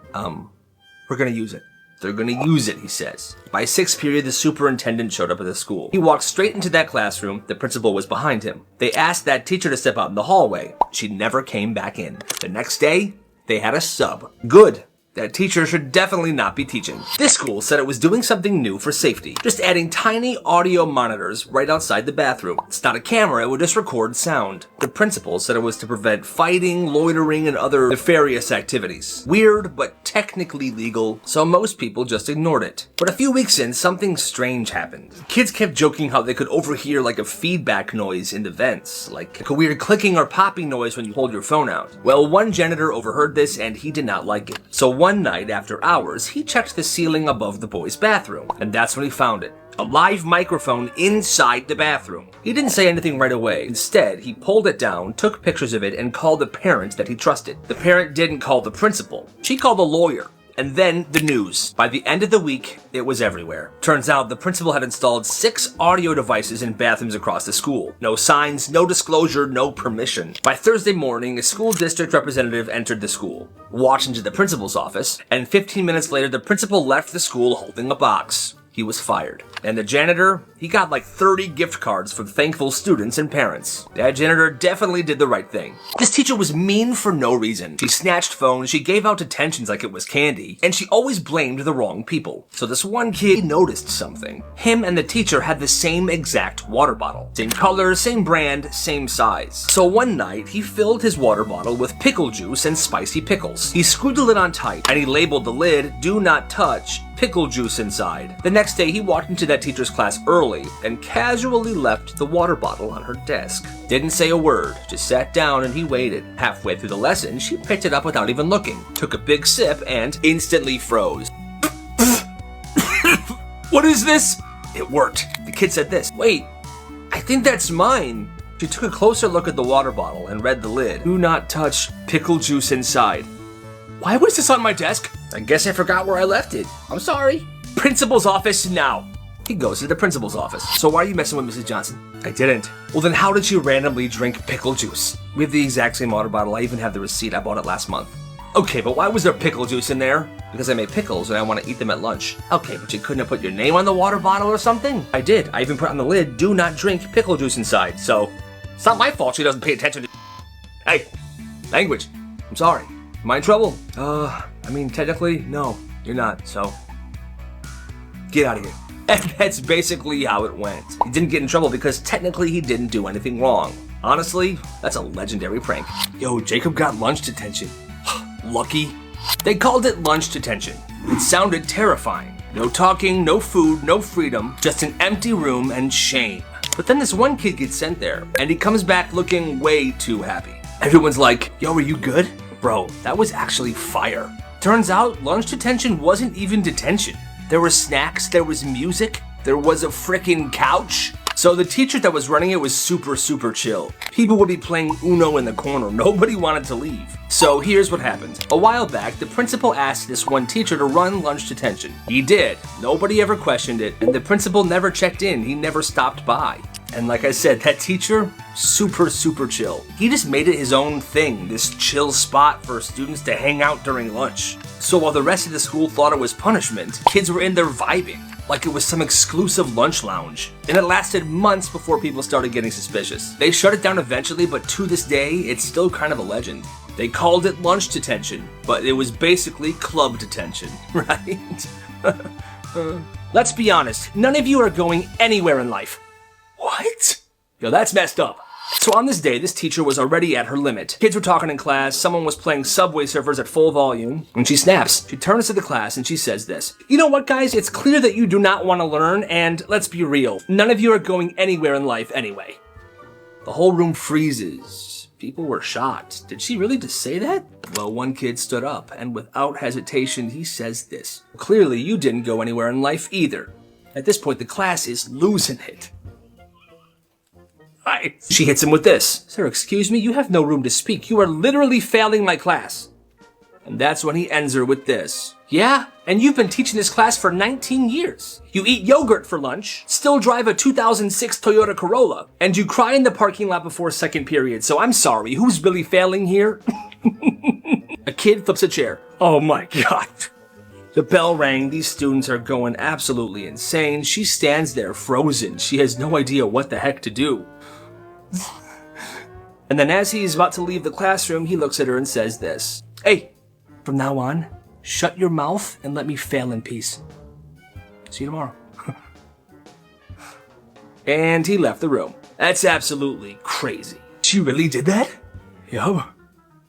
We're gonna use it." They're gonna use it, he says. By 6th period, the superintendent showed up at the school. He walked straight into that classroom. The principal was behind him. They asked that teacher to step out in the hallway. She never came back in. The next day, they had a sub. Good. That teacher should definitely not be teaching. This school said it was doing something new for safety, just adding tiny audio monitors right outside the bathroom. It's not a camera, it would just record sound. The principal said it was to prevent fighting, loitering, and other nefarious activities. Weird, but technically legal, so most people just ignored it. But a few weeks in, something strange happened. Kids kept joking how they could overhear like a feedback noise in the vents, like a weird clicking or popping noise when you hold your phone out. Well, one janitor overheard this and he did not like it. So one night, after hours, he checked the ceiling above the boys' bathroom, and that's when he found it. A live microphone inside the bathroom. He didn't say anything right away. Instead, he pulled it down, took pictures of it, and called the parent that he trusted. The parent didn't call the principal. She called a lawyer. And then the news. By the end of the week, it was everywhere. Turns out the principal had installed 6 audio devices in bathrooms across the school. No signs, no disclosure, no permission. By Thursday morning, a school district representative entered the school, walked into the principal's office, and 15 minutes later, the principal left the school holding a box. He was fired. And the janitor, he got like 30 gift cards from thankful students and parents. That janitor definitely did the right thing. This teacher was mean for no reason. She snatched phones, she gave out detentions like it was candy, and she always blamed the wrong people. So this one kid noticed something. Him and the teacher had the same exact water bottle. Same color, same brand, same size. So one night, he filled his water bottle with pickle juice and spicy pickles. He screwed the lid on tight, and he labeled the lid, "Do not touch, pickle juice inside." The next day, he walked into that teacher's class early and casually left the water bottle on her desk. Didn't say a word, just sat down and he waited. Halfway through the lesson, she picked it up without even looking, took a big sip, and instantly froze. What is this? It worked. The kid said this: "Wait, I think that's mine." She took a closer look at the water bottle and read the lid. "Do not touch, pickle juice inside." Why was this on my desk? I guess I forgot where I left it. I'm sorry. Principal's office now. He goes to the principal's office. "So why are you messing with Mrs. Johnson?" "I didn't." "Well, then how did you randomly drink pickle juice?" "We have the exact same water bottle. I even have the receipt. I bought it last month." "Okay, but why was there pickle juice in there?" "Because I made pickles and I want to eat them at lunch." "Okay, but you couldn't have put your name on the water bottle or something?" "I did. I even put on the lid, 'Do not drink pickle juice inside.' So it's not my fault she doesn't pay attention to..." Hey, language. I'm sorry. Am I in trouble? I mean, technically, no, you're not, so get out of here. And that's basically how it went. He didn't get in trouble because technically he didn't do anything wrong. Honestly, that's a legendary prank. Yo, Jacob got lunch detention. Lucky. They called it lunch detention. It sounded terrifying. No talking, no food, no freedom, just an empty room and shame. But then this one kid gets sent there, and he comes back looking way too happy. Everyone's like, "Yo, are you good?" Bro, that was actually fire. Turns out, lunch detention wasn't even detention. There were snacks, there was music, there was a frickin' couch. So the teacher that was running it was super chill. People would be playing Uno in the corner. Nobody wanted to leave. So here's what happened. A while back, the principal asked this one teacher to run lunch detention. He did. Nobody ever questioned it, and the principal never checked in. He never stopped by. And like I said, that teacher, super chill. He just made it his own thing, this chill spot for students to hang out during lunch. So while the rest of the school thought it was punishment, kids were in there vibing, like it was some exclusive lunch lounge. And it lasted months before people started getting suspicious. They shut it down eventually, but to this day, it's still kind of a legend. They called it lunch detention, but it was basically club detention, right? Let's be honest, none of you are going anywhere in life. What? Yo, that's messed up. So on this day, this teacher was already at her limit. Kids were talking in class, someone was playing Subway Surfers at full volume, and she snaps. She turns to the class and she says this: "You know what, guys? It's clear that you do not want to learn, and let's be real, none of you are going anywhere in life anyway." The whole room freezes. People were shocked. Did she really just say that? Well, one kid stood up, and without hesitation, he says this: "Clearly, you didn't go anywhere in life either." At this point, the class is losing it. She hits him with this: "Sir, excuse me, you have no room to speak. You are literally failing my class." And that's when he ends her with this: "Yeah, and you've been teaching this class for 19 years. You eat yogurt for lunch, still drive a 2006 Toyota Corolla, and you cry in the parking lot before second period. So I'm sorry, who's really failing here?" A kid flips a chair. Oh my God. The bell rang. These students are going absolutely insane. She stands there frozen. She has no idea what the heck to do. And then as he's about to leave the classroom, he looks at her and says this: "Hey, from now on, shut your mouth and let me fail in peace. See you tomorrow." And he left the room. That's absolutely crazy. She really did that? Yup.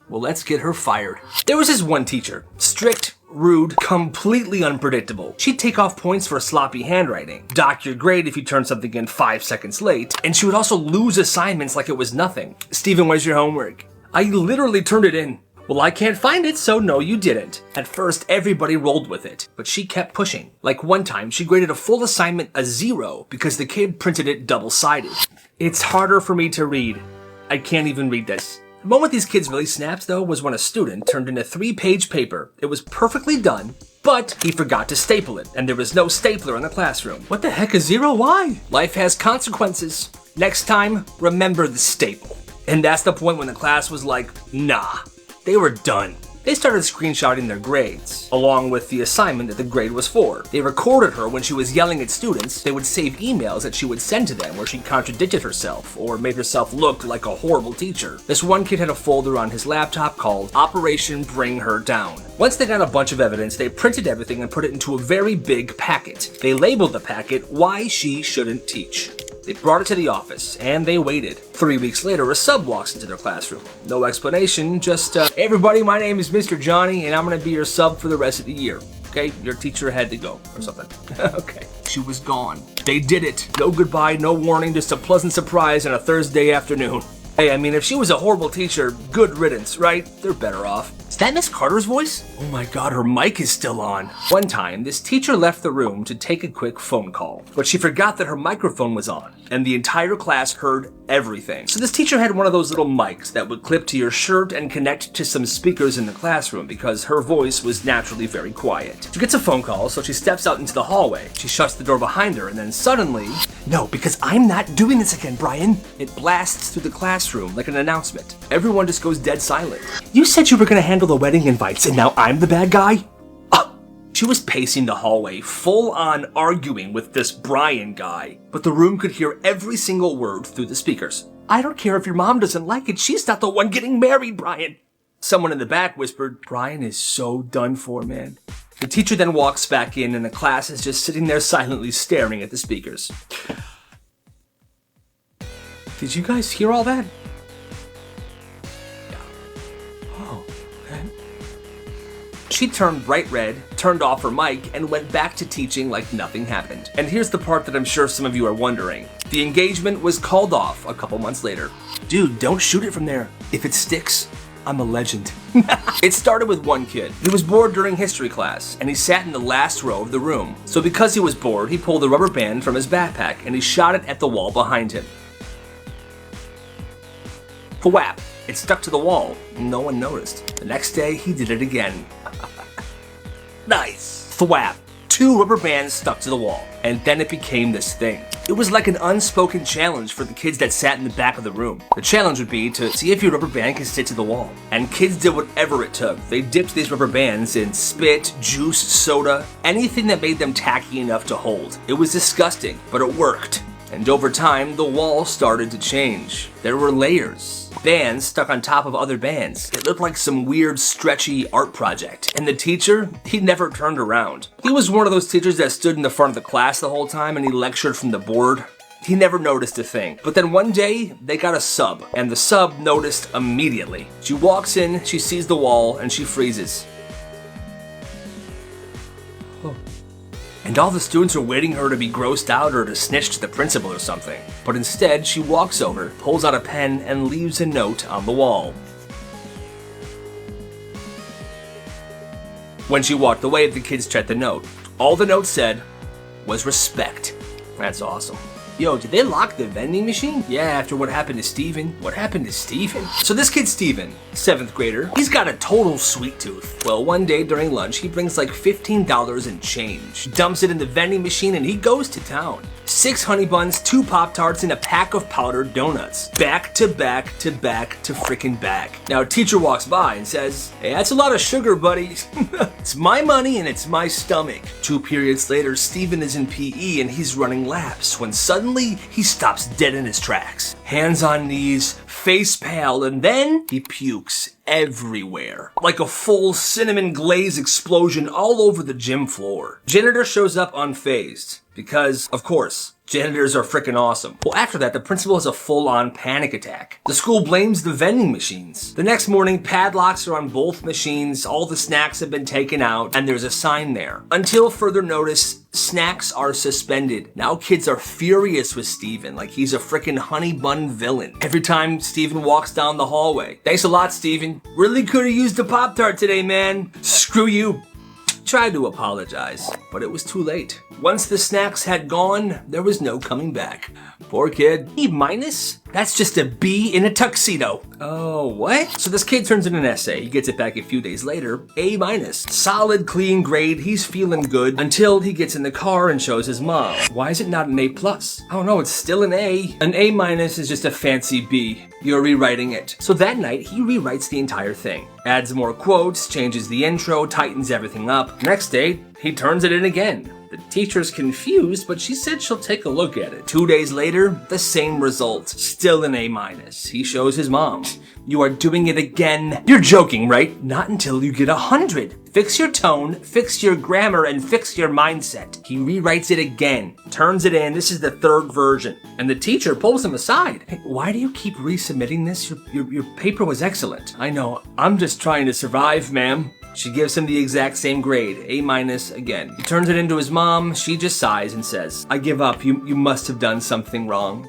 Well, let's get her fired. There was this one teacher, strict, rude, completely unpredictable. She'd take off points for sloppy handwriting, dock your grade if you turned something in 5 seconds late, and she would also lose assignments like it was nothing. "Steven, where's your homework?" "I literally turned it in." "Well, I can't find it, so no, you didn't." At first, everybody rolled with it, but she kept pushing. Like one time, she graded a full assignment a 0 because the kid printed it double-sided. It's harder for me to read. I can't even read this. The moment these kids really snapped, though, was when a student turned in a 3-page paper. It was perfectly done, but he forgot to staple it, and there was no stapler in the classroom. What the heck is 0? Why? Life has consequences. Next time, remember the staple. And that's the point when the class was like, nah. They were done. They started screenshotting their grades, along with the assignment that the grade was for. They recorded her when she was yelling at students. They would save emails that she would send to them where she contradicted herself or made herself look like a horrible teacher. This one kid had a folder on his laptop called Operation Bring Her Down. Once they got a bunch of evidence, they printed everything and put it into a very big packet. They labeled the packet Why She Shouldn't Teach. They brought it to the office, and they waited. 3 weeks later, a sub walks into their classroom. No explanation, just, "Hey everybody, my name is Mr. Johnny, and I'm gonna be your sub for the rest of the year. Okay, your teacher had to go," or something. Okay, she was gone. They did it. No goodbye, no warning, just a pleasant surprise on a Thursday afternoon. Hey, I mean, if she was a horrible teacher, good riddance, right? They're better off. Is that Miss Carter's voice? Oh my God, her mic is still on. One time, this teacher left the room to take a quick phone call, but she forgot that her microphone was on, and the entire class heard everything. So this teacher had one of those little mics that would clip to your shirt and connect to some speakers in the classroom because her voice was naturally very quiet. She gets a phone call, so she steps out into the hallway. She shuts the door behind her, and then suddenly, "No, because I'm not doing this again, Brian." It blasts through the classroom like an announcement. Everyone just goes dead silent. "You said you were gonna handle the wedding invites, and now I'm the bad guy?" She was pacing the hallway, full on arguing with this Brian guy, but the room could hear every single word through the speakers. "I don't care if your mom doesn't like it, she's not the one getting married, Brian." Someone in the back whispered, "Brian is so done for, man." The teacher then walks back in, and the class is just sitting there silently staring at the speakers. Did you guys hear all that? She turned bright red, turned off her mic, and went back to teaching like nothing happened. And here's the part that I'm sure some of you are wondering. The engagement was called off a couple months later. Dude, don't shoot it from there. If it sticks, I'm a legend. It started with one kid. He was bored during history class, and he sat in the last row of the room. So because he was bored, he pulled a rubber band from his backpack, and he shot it at the wall behind him. Whap! It stuck to the wall. No one noticed. The next day, he did it again. Nice! Thwap! 2 rubber bands stuck to the wall, and then it became this thing. It was like an unspoken challenge for the kids that sat in the back of the room. The challenge would be to see if your rubber band can stick to the wall. And kids did whatever it took. They dipped these rubber bands in spit, juice, soda, anything that made them tacky enough to hold. It was disgusting, but it worked. And over time, the wall started to change. There were layers. Bands stuck on top of other bands. It looked like some weird, stretchy art project. And the teacher, he never turned around. He was one of those teachers that stood in the front of the class the whole time and he lectured from the board. He never noticed a thing. But then one day, they got a sub, and the sub noticed immediately. She walks in, she sees the wall, and she freezes. And all the students are waiting her to be grossed out or to snitch to the principal or something. But instead, she walks over, pulls out a pen, and leaves a note on the wall. When she walked away, the kids checked the note. All the note said was respect. That's awesome. Yo, did they lock the vending machine? Yeah, after what happened to Steven. What happened to Steven? So this kid Steven, 7th grader, he's got a total sweet tooth. Well, one day during lunch, he brings like $15 in change, dumps it in the vending machine, and he goes to town. 6 honey buns, 2 Pop-Tarts, and a pack of powdered donuts. Back to back to back to frickin' back. Now, a teacher walks by and says, "Hey, that's a lot of sugar, buddy." It's my money and it's my stomach. 2 periods later, Steven is in PE and he's running laps when suddenly he stops dead in his tracks. Hands on knees, face pale, and then he pukes everywhere. Like a full cinnamon glaze explosion all over the gym floor. Janitor shows up unfazed. Because, of course, janitors are frickin' awesome. Well, after that, the principal has a full-on panic attack. The school blames the vending machines. The next morning, padlocks are on both machines, all the snacks have been taken out, and there's a sign there. Until further notice, snacks are suspended. Now kids are furious with Steven, like he's a frickin' honey bun villain. Every time Steven walks down the hallway. "Thanks a lot, Steven. Really could've used a Pop-Tart today, man. Screw you." Tried to apologize, but it was too late. Once the snacks had gone, there was no coming back. Poor kid. E minus? That's just a B in a tuxedo. Oh, what? So this kid turns in an essay. He gets it back a few days later. A minus. Solid, clean grade. He's feeling good until he gets in the car and shows his mom. Why is it not an A plus? I don't know. It's still an A. An A minus is just a fancy B. You're rewriting it. So that night, he rewrites the entire thing. Adds more quotes, changes the intro, tightens everything up. Next day, he turns it in again. The teacher's confused, but she said she'll take a look at it. 2 days later, the same result. Still an A minus. He shows his mom. "You are doing it again. You're joking, right? Not until you get 100. Fix your tone, fix your grammar, and fix your mindset." He rewrites it again, turns it in. This is the 3rd version. And the teacher pulls him aside. "Hey, why do you keep resubmitting this? Your paper was excellent." "I know. I'm just trying to survive, ma'am." She gives him the exact same grade, A minus again. He turns it into his mom. She just sighs and says, "I give up. You must have done something wrong."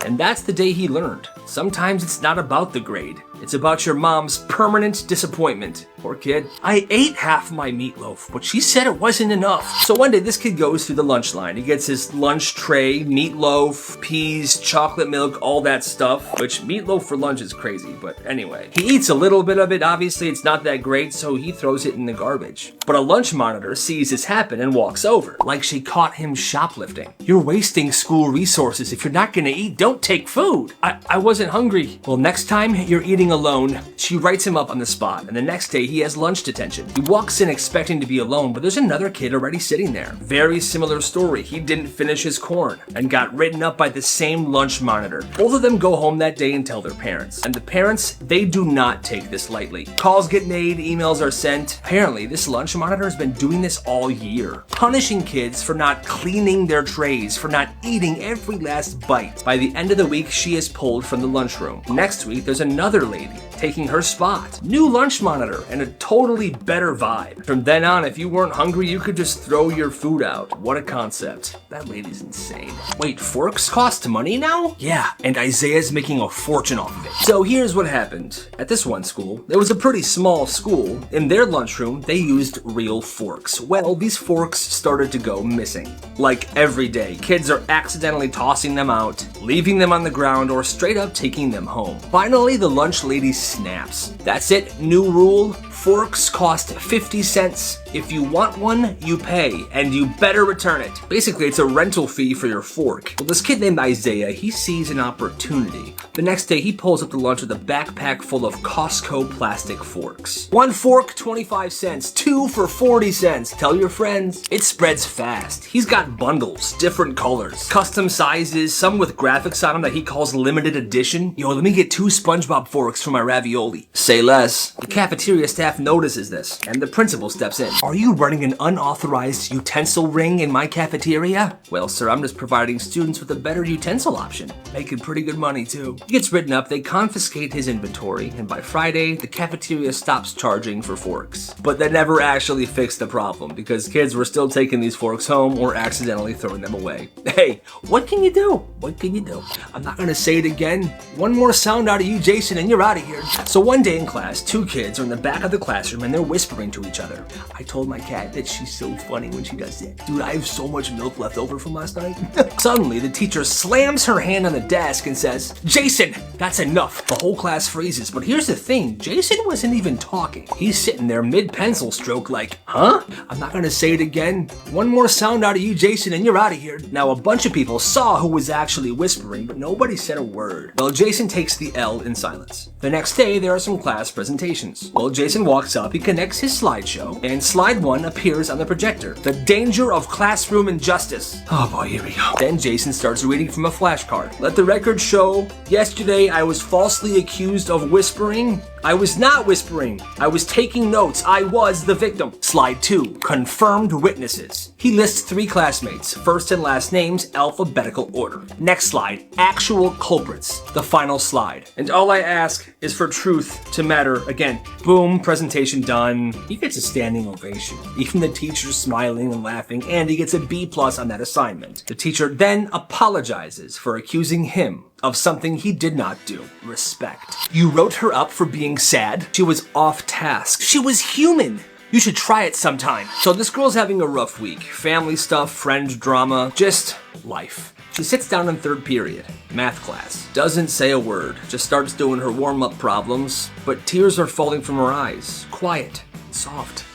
And that's the day he learned. Sometimes it's not about the grade. It's about your mom's permanent disappointment. Poor kid. "I ate half my meatloaf, but she said it wasn't enough." So one day this kid goes through the lunch line. He gets his lunch tray, meatloaf, peas, chocolate milk, all that stuff, which meatloaf for lunch is crazy, but anyway. He eats a little bit of it. Obviously it's not that great, so he throws it in the garbage. But a lunch monitor sees this happen and walks over, like she caught him shoplifting. "You're wasting school resources. If you're not gonna eat, don't take food." I wasn't hungry." "Well, next time you're eating alone." She writes him up on the spot, and the next day he has lunch detention. He walks in expecting to be alone, but there's another kid already sitting there. Very similar story. He didn't finish his corn and got written up by the same lunch monitor. Both of them go home that day and tell their parents. And the parents, they do not take this lightly. Calls get made, emails are sent. Apparently, this lunch monitor has been doing this all year, punishing kids for not cleaning their trays, for not eating every last bite. By the end of the week, she is pulled from the lunchroom. Next week, there's another lady taking her spot. New lunch monitor and a totally better vibe. From then on, if you weren't hungry, you could just throw your food out. What a concept. That lady's insane. Wait, forks cost money now? Yeah, and Isaiah's making a fortune off of it. So here's what happened. At this one school, it was a pretty small school. In their lunchroom, they used real forks. Well, these forks started to go missing. Like every day, kids are accidentally tossing them out, leaving them on the ground, or straight up taking them home. Finally, the lunch lady snaps. "That's it, new rule. Forks cost 50 cents. If you want one, you pay, and you better return it." Basically, it's a rental fee for your fork. Well, this kid named Isaiah, he sees an opportunity. The next day, he pulls up to lunch with a backpack full of Costco plastic forks. 1 fork, 25 cents. 2 for 40 cents. Tell your friends. It spreads fast. He's got bundles, different colors, custom sizes, some with graphics on them that he calls limited edition. "Yo, let me get 2 SpongeBob forks for my ravioli." Say less. The cafeteria staff notices this, and the principal steps in. Are you running an unauthorized utensil ring in my cafeteria? Well, sir, I'm just providing students with a better utensil option. Making pretty good money, too. He gets written up, they confiscate his inventory, and by Friday, the cafeteria stops charging for forks. But that never actually fixed the problem, because kids were still taking these forks home or accidentally throwing them away. Hey, what can you do? What can you do? I'm not gonna say it again. One more sound out of you, Jason, and you're out of here. So one day in class, two kids are in the back of the classroom and they're whispering to each other. I told my cat that she's so funny when she does that. Dude, I have so much milk left over from last night. Suddenly, the teacher slams her hand on the desk and says, Jason, that's enough. The whole class freezes, but here's the thing, Jason wasn't even talking. He's sitting there mid-pencil stroke like, huh? I'm not gonna say it again. One more sound out of you, Jason, and you're out of here. Now, a bunch of people saw who was actually whispering, but nobody said a word. Well, Jason takes the L in silence. The next day, there are some class presentations. Well, Jason walks up, he connects his slideshow, and slide 1 appears on the projector. The danger of classroom injustice. Oh boy, here we go. Then Jason starts reading from a flashcard. Let the record show, yesterday I was falsely accused of whispering. I was not whispering. I was taking notes. I was the victim. Slide 2, confirmed witnesses. He lists 3 classmates, first and last names, alphabetical order. Next slide, actual culprits. The final slide. And all I ask is for truth to matter again. Boom, presentation done. He gets a standing ovation. Even the teacher's smiling and laughing, and he gets a B+ on that assignment. The teacher then apologizes for accusing him of something he did not do. Respect. You wrote her up for being sad? She was off task. She was human. You should try it sometime. So this girl's having a rough week. Family stuff, friend drama, just life. She sits down in 3rd period, math class. Doesn't say a word, just starts doing her warm-up problems, but tears are falling from her eyes. Quiet, soft.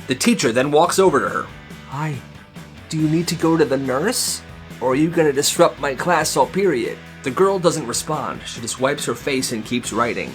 The teacher then walks over to her. Hi, do you need to go to the nurse? Or are you gonna disrupt my class all period? The girl doesn't respond. She just wipes her face and keeps writing.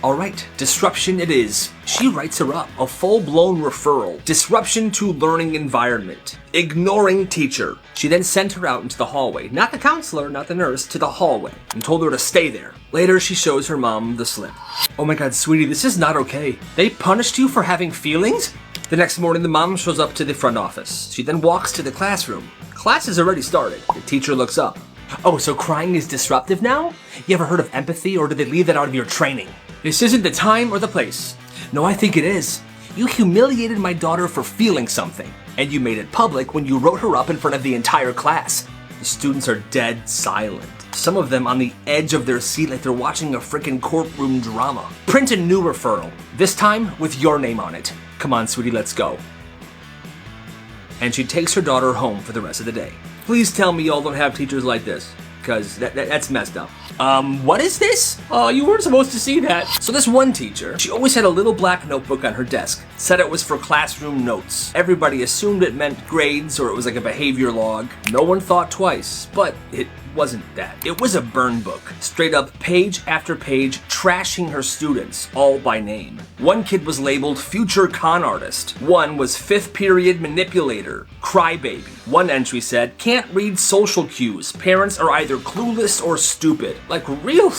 All right, disruption it is. She writes her up, a full-blown referral. Disruption to learning environment. Ignoring teacher. She then sent her out into the hallway. Not the counselor, not the nurse, to the hallway, and told her to stay there. Later, she shows her mom the slip. Oh my God, sweetie, this is not okay. They punished you for having feelings? The next morning, the mom shows up to the front office. She then walks to the classroom. Class has already started. The teacher looks up. Oh, so crying is disruptive now? You ever heard of empathy, or did they leave that out of your training? This isn't the time or the place. No, I think it is. You humiliated my daughter for feeling something, and you made it public when you wrote her up in front of the entire class. The students are dead silent. Some of them on the edge of their seat like they're watching a frickin' courtroom drama. Print a new referral, this time with your name on it. Come on, sweetie, let's go. And she takes her daughter home for the rest of the day. Please tell me y'all don't have teachers like this, because that's messed up. What is this? Oh, you weren't supposed to see that. So this one teacher, she always had a little black notebook on her desk. Said it was for classroom notes. Everybody assumed it meant grades or it was like a behavior log. No one thought twice, but it wasn't that. It was a burn book. Straight up page after page, trashing her students, all by name. One kid was labeled future con artist. One was 5th period manipulator, crybaby. One entry said, can't read social cues. Parents are either clueless or stupid. Like real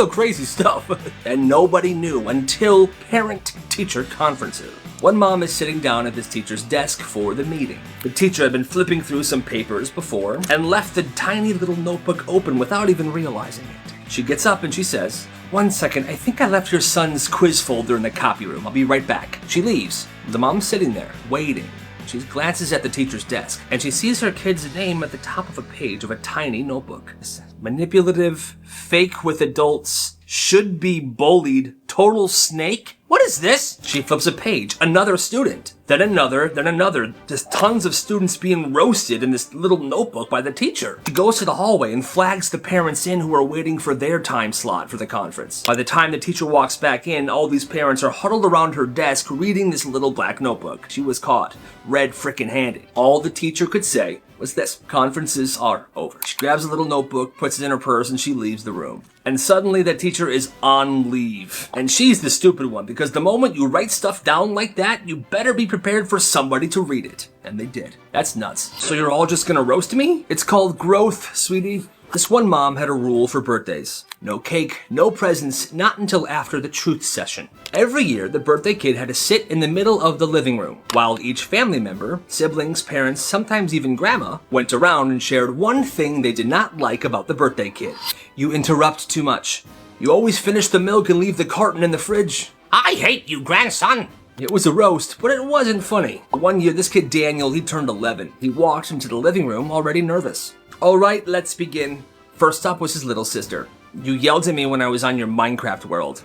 crazy stuff. And nobody knew until parent-teacher conferences. One mom is sitting down at this teacher's desk for the meeting. The teacher had been flipping through some papers before and left the tiny little notebook open without even realizing it. She gets up and she says, 1 second, I think I left your son's quiz folder in the copy room. I'll be right back. She leaves. The mom's sitting there, waiting. She glances at the teacher's desk, and she sees her kid's name at the top of a page of a tiny notebook. Manipulative, fake with adults, should be bullied, total snake? What is this? She flips a page, another student, then another, then another. Just tons of students being roasted in this little notebook by the teacher. She goes to the hallway and flags the parents in who are waiting for their time slot for the conference. By the time the teacher walks back in, all these parents are huddled around her desk reading this little black notebook. She was caught, red frickin' handed. All the teacher could say was this: conferences are over. She grabs a little notebook, puts it in her purse, and she leaves the room. And suddenly that teacher is on leave. And she's the stupid one, because the moment you write stuff down like that, you better be prepared for somebody to read it. And they did. That's nuts. So you're all just gonna roast me? It's called growth, sweetie. This one mom had a rule for birthdays. No cake, no presents, not until after the truth session. Every year, the birthday kid had to sit in the middle of the living room, while each family member, siblings, parents, sometimes even grandma, went around and shared one thing they did not like about the birthday kid. You interrupt too much. You always finish the milk and leave the carton in the fridge. I hate you, grandson. It was a roast, but it wasn't funny. One year, this kid Daniel, he turned 11. He walked into the living room already nervous. All right, let's begin. First up was his little sister. You yelled at me when I was on your Minecraft world.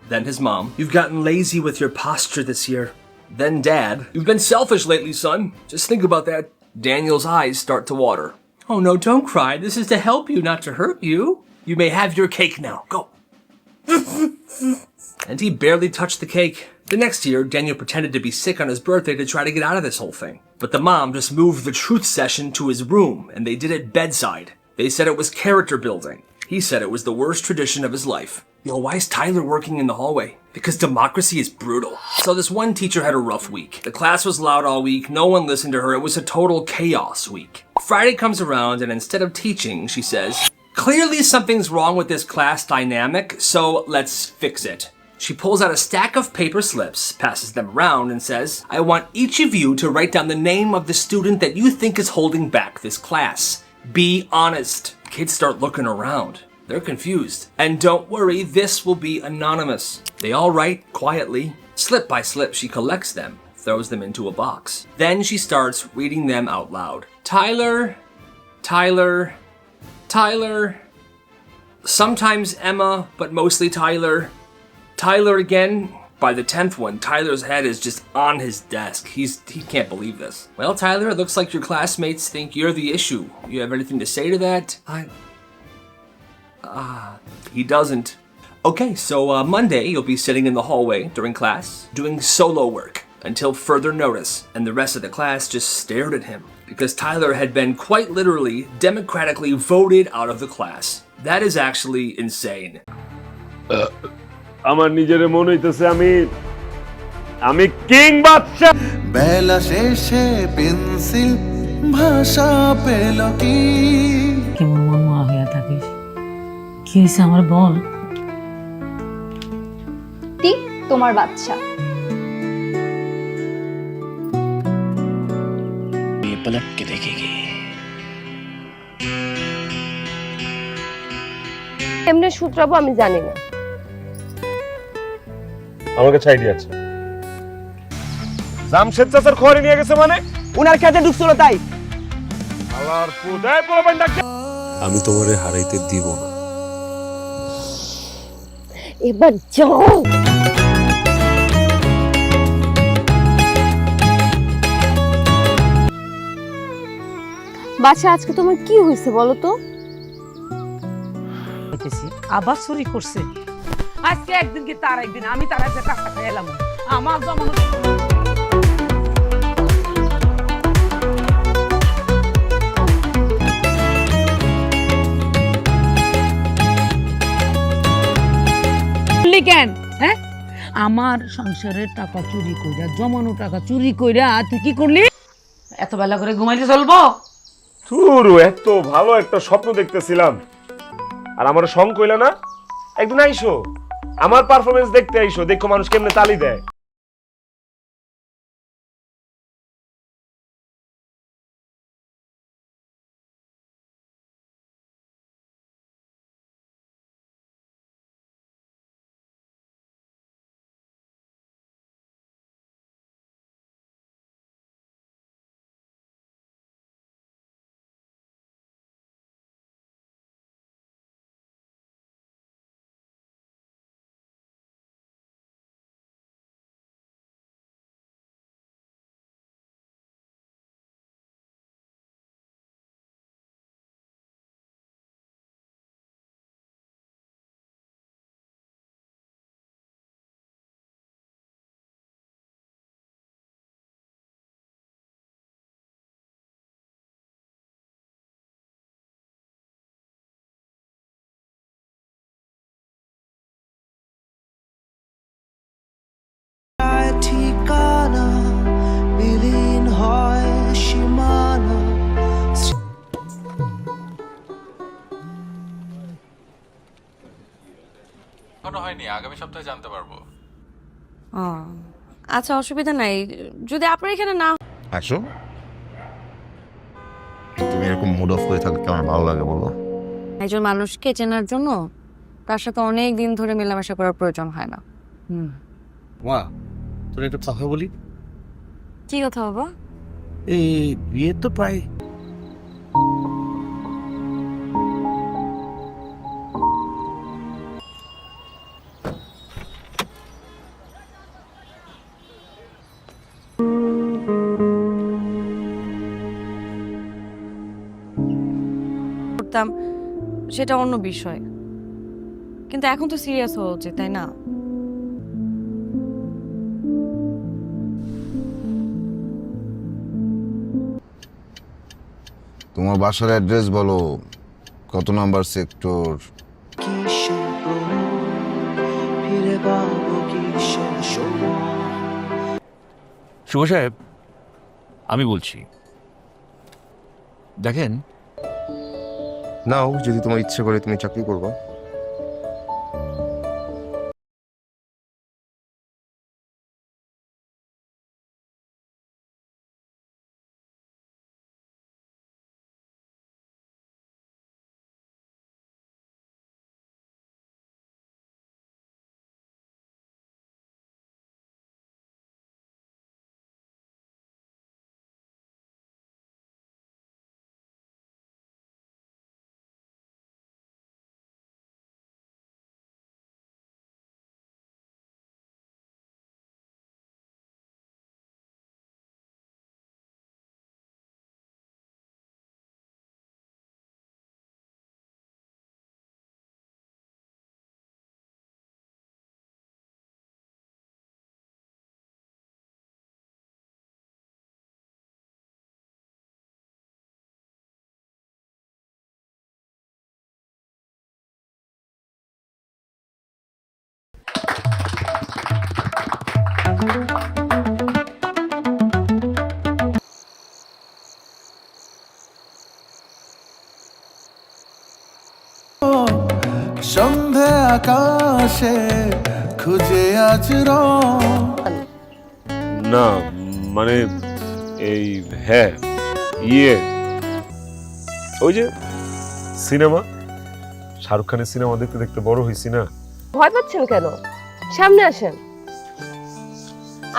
Then his mom. You've gotten lazy with your posture this year. Then Dad. You've been selfish lately, son. Just think about that. Daniel's eyes start to water. Oh no, don't cry. This is to help you, not to hurt you. You may have your cake now. Go. And he barely touched the cake. The next year, Daniel pretended to be sick on his birthday to try to get out of this whole thing. But the mom just moved the truth session to his room, and they did it bedside. They said it was character building. He said it was the worst tradition of his life. Yo, why is Tyler working in the hallway? Because democracy is brutal. So this one teacher had a rough week. The class was loud all week, no one listened to her, it was a total chaos week. Friday comes around, and instead of teaching, she says, clearly something's wrong with this class dynamic, so let's fix it. She pulls out a stack of paper slips, passes them around, and says, I want each of you to write down the name of the student that you think is holding back this class. Be honest. Kids start looking around. They're confused. And don't worry, this will be anonymous. They all write quietly. Slip by slip, she collects them, throws them into a box. Then she starts reading them out loud. Tyler, Tyler, Tyler. Sometimes Emma, but mostly Tyler. Tyler again. By the 10th one, Tyler's head is just on his desk. He can't believe this. Well, Tyler, it looks like your classmates think you're the issue. You have anything to say to that? He doesn't. Okay, so Monday you'll be sitting in the hallway during class, doing solo work until further notice, and the rest of the class just stared at him because Tyler had been quite literally democratically voted out of the class. That is actually insane. আমার নিজের মনে হইতেছে আমি king বাদশা বেলা শেষে pencil ভাষা পেল কি কেমন মনমরা হইয়া থাকিস কি হইছে আমার বল ঠিক তোমার বাচ্চা ये पलट के देखेगी এমনি সূত্রাবো আমি জানি না আমার কাছে আইডিয়া আছে জামশেদ চাচার খবর নিয়ে গেছে মানে উনার কাছে ঢুকছিল তাই আলার পুদায় পোলাপাইন ডাক আমি তোমারে হারাইতে দিব না এবার যাও বাচ্চা আজকে তোমার কি হয়েছে বলো তো আবার চুরি করছে আজকে একদিন কি তার একদিন আমি তার একটা টাকা খাইলাম আমার জমানো কেন হ্যাঁ আমার সংসারের টাকা চুরি কইরা জমানো টাকা চুরি কইরা তুই কি করলি এত বেলা করে ঘুমাইতে চলবো তুরু এত ভালো একটা স্বপ্ন দেখতেছিলাম আর আমার সং কইলা না একদিন আইসো আমার পারফরমেন্স দেখতে আইসো দেখো মানুষ কেমনে তালি দেয় হয়নি, আগামী সপ্তাহে জানতে পারবো। ও আচ্ছা, অসুবিধা নাই যদি আপনার এখানে না। আসো, তুমি এরকম মুড অফ হয়ে থাকলে কেমন ভালো লাগে বলো? একজন মানুষকে চেনার জন্য তার সাথে অনেক দিন ধরে মেলামেশা করার প্রয়োজন হয় না। মা, তোর একটা কথা বলি। কি কথা বাবা? এই বিয়ে তো প্রায় করতাম, সেটা অন্য বিষয়, কিন্তু এখন তো সিরিয়াস হওয়া উচিত, তাই না? তোমার বাসার অ্যাড্রেস বলো, কত নাম্বার সেক্টর? শুভ সাহেব, আমি বলছি, দেখেন নাও, যদি তোমার ইচ্ছে করে তুমি চাকরি করবা। সন্ধে আকাশে খুঁজে আজ না মানে এই হ্যাঁ ইয়ে ওই যে সিনেমা, শাহরুখ খানের সিনেমা দেখতে দেখতে বড় হয়েছি না। ভয় পাচ্ছেন কেন? সামনে আসেন,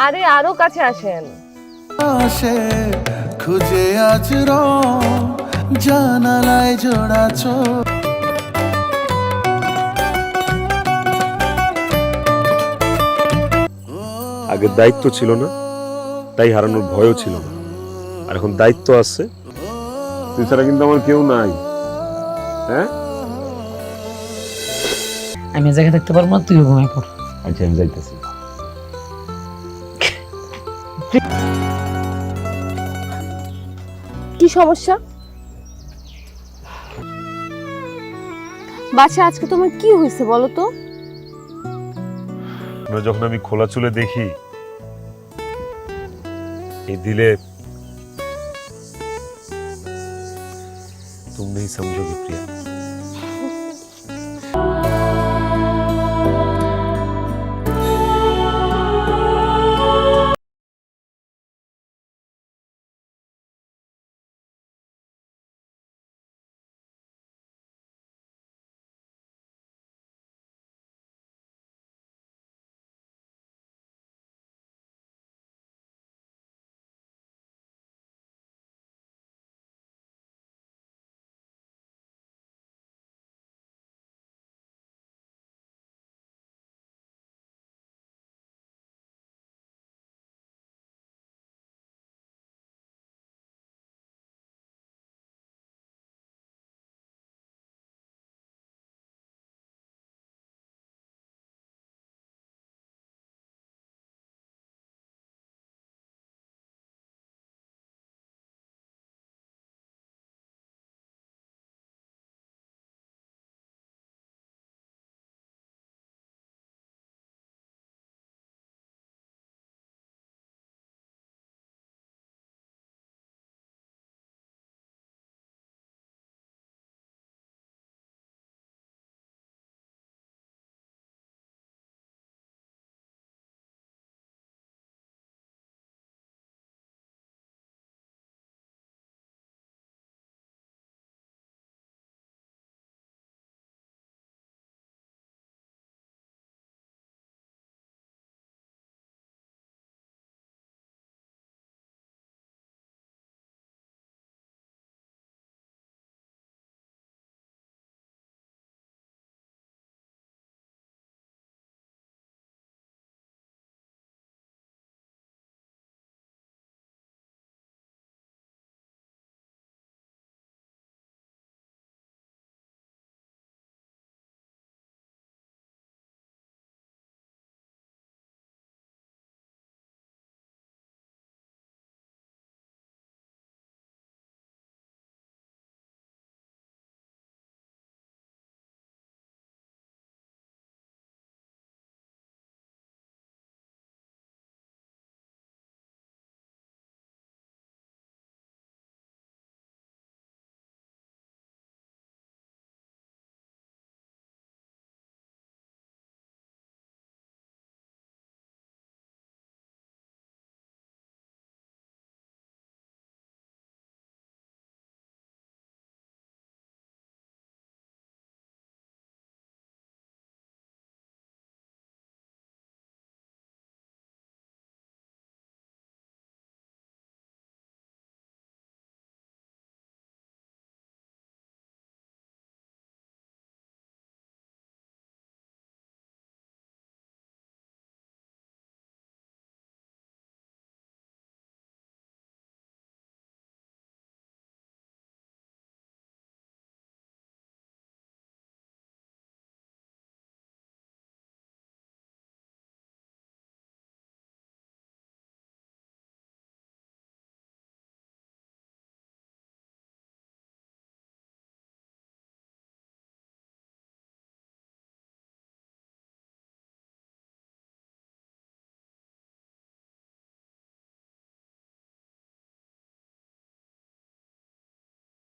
আরে আরো কাছে আসেন। আসে খুঁজে আজ জানালায় জোড়া চোখ। আগে দায়িত্ব ছিল না, তাই হারানোর ভয়ও ছিল না, আর এখন দায়িত্ব আছে, তুই ছাড়া কিন্তু আমার কেউ নাই। হ্যাঁ, আমি জায়গায় থাকতে পারবো না, তুইও ঘুমাই পড়। আচ্ছা আমি যাইতেছি। কি সমস্যা? বাচ্চা, আজকে তোমার কি হয়েছে বলো তো? যখন আমি খোলা চুলে দেখি এই দিলে तुम नहीं समझोगी प्रिया।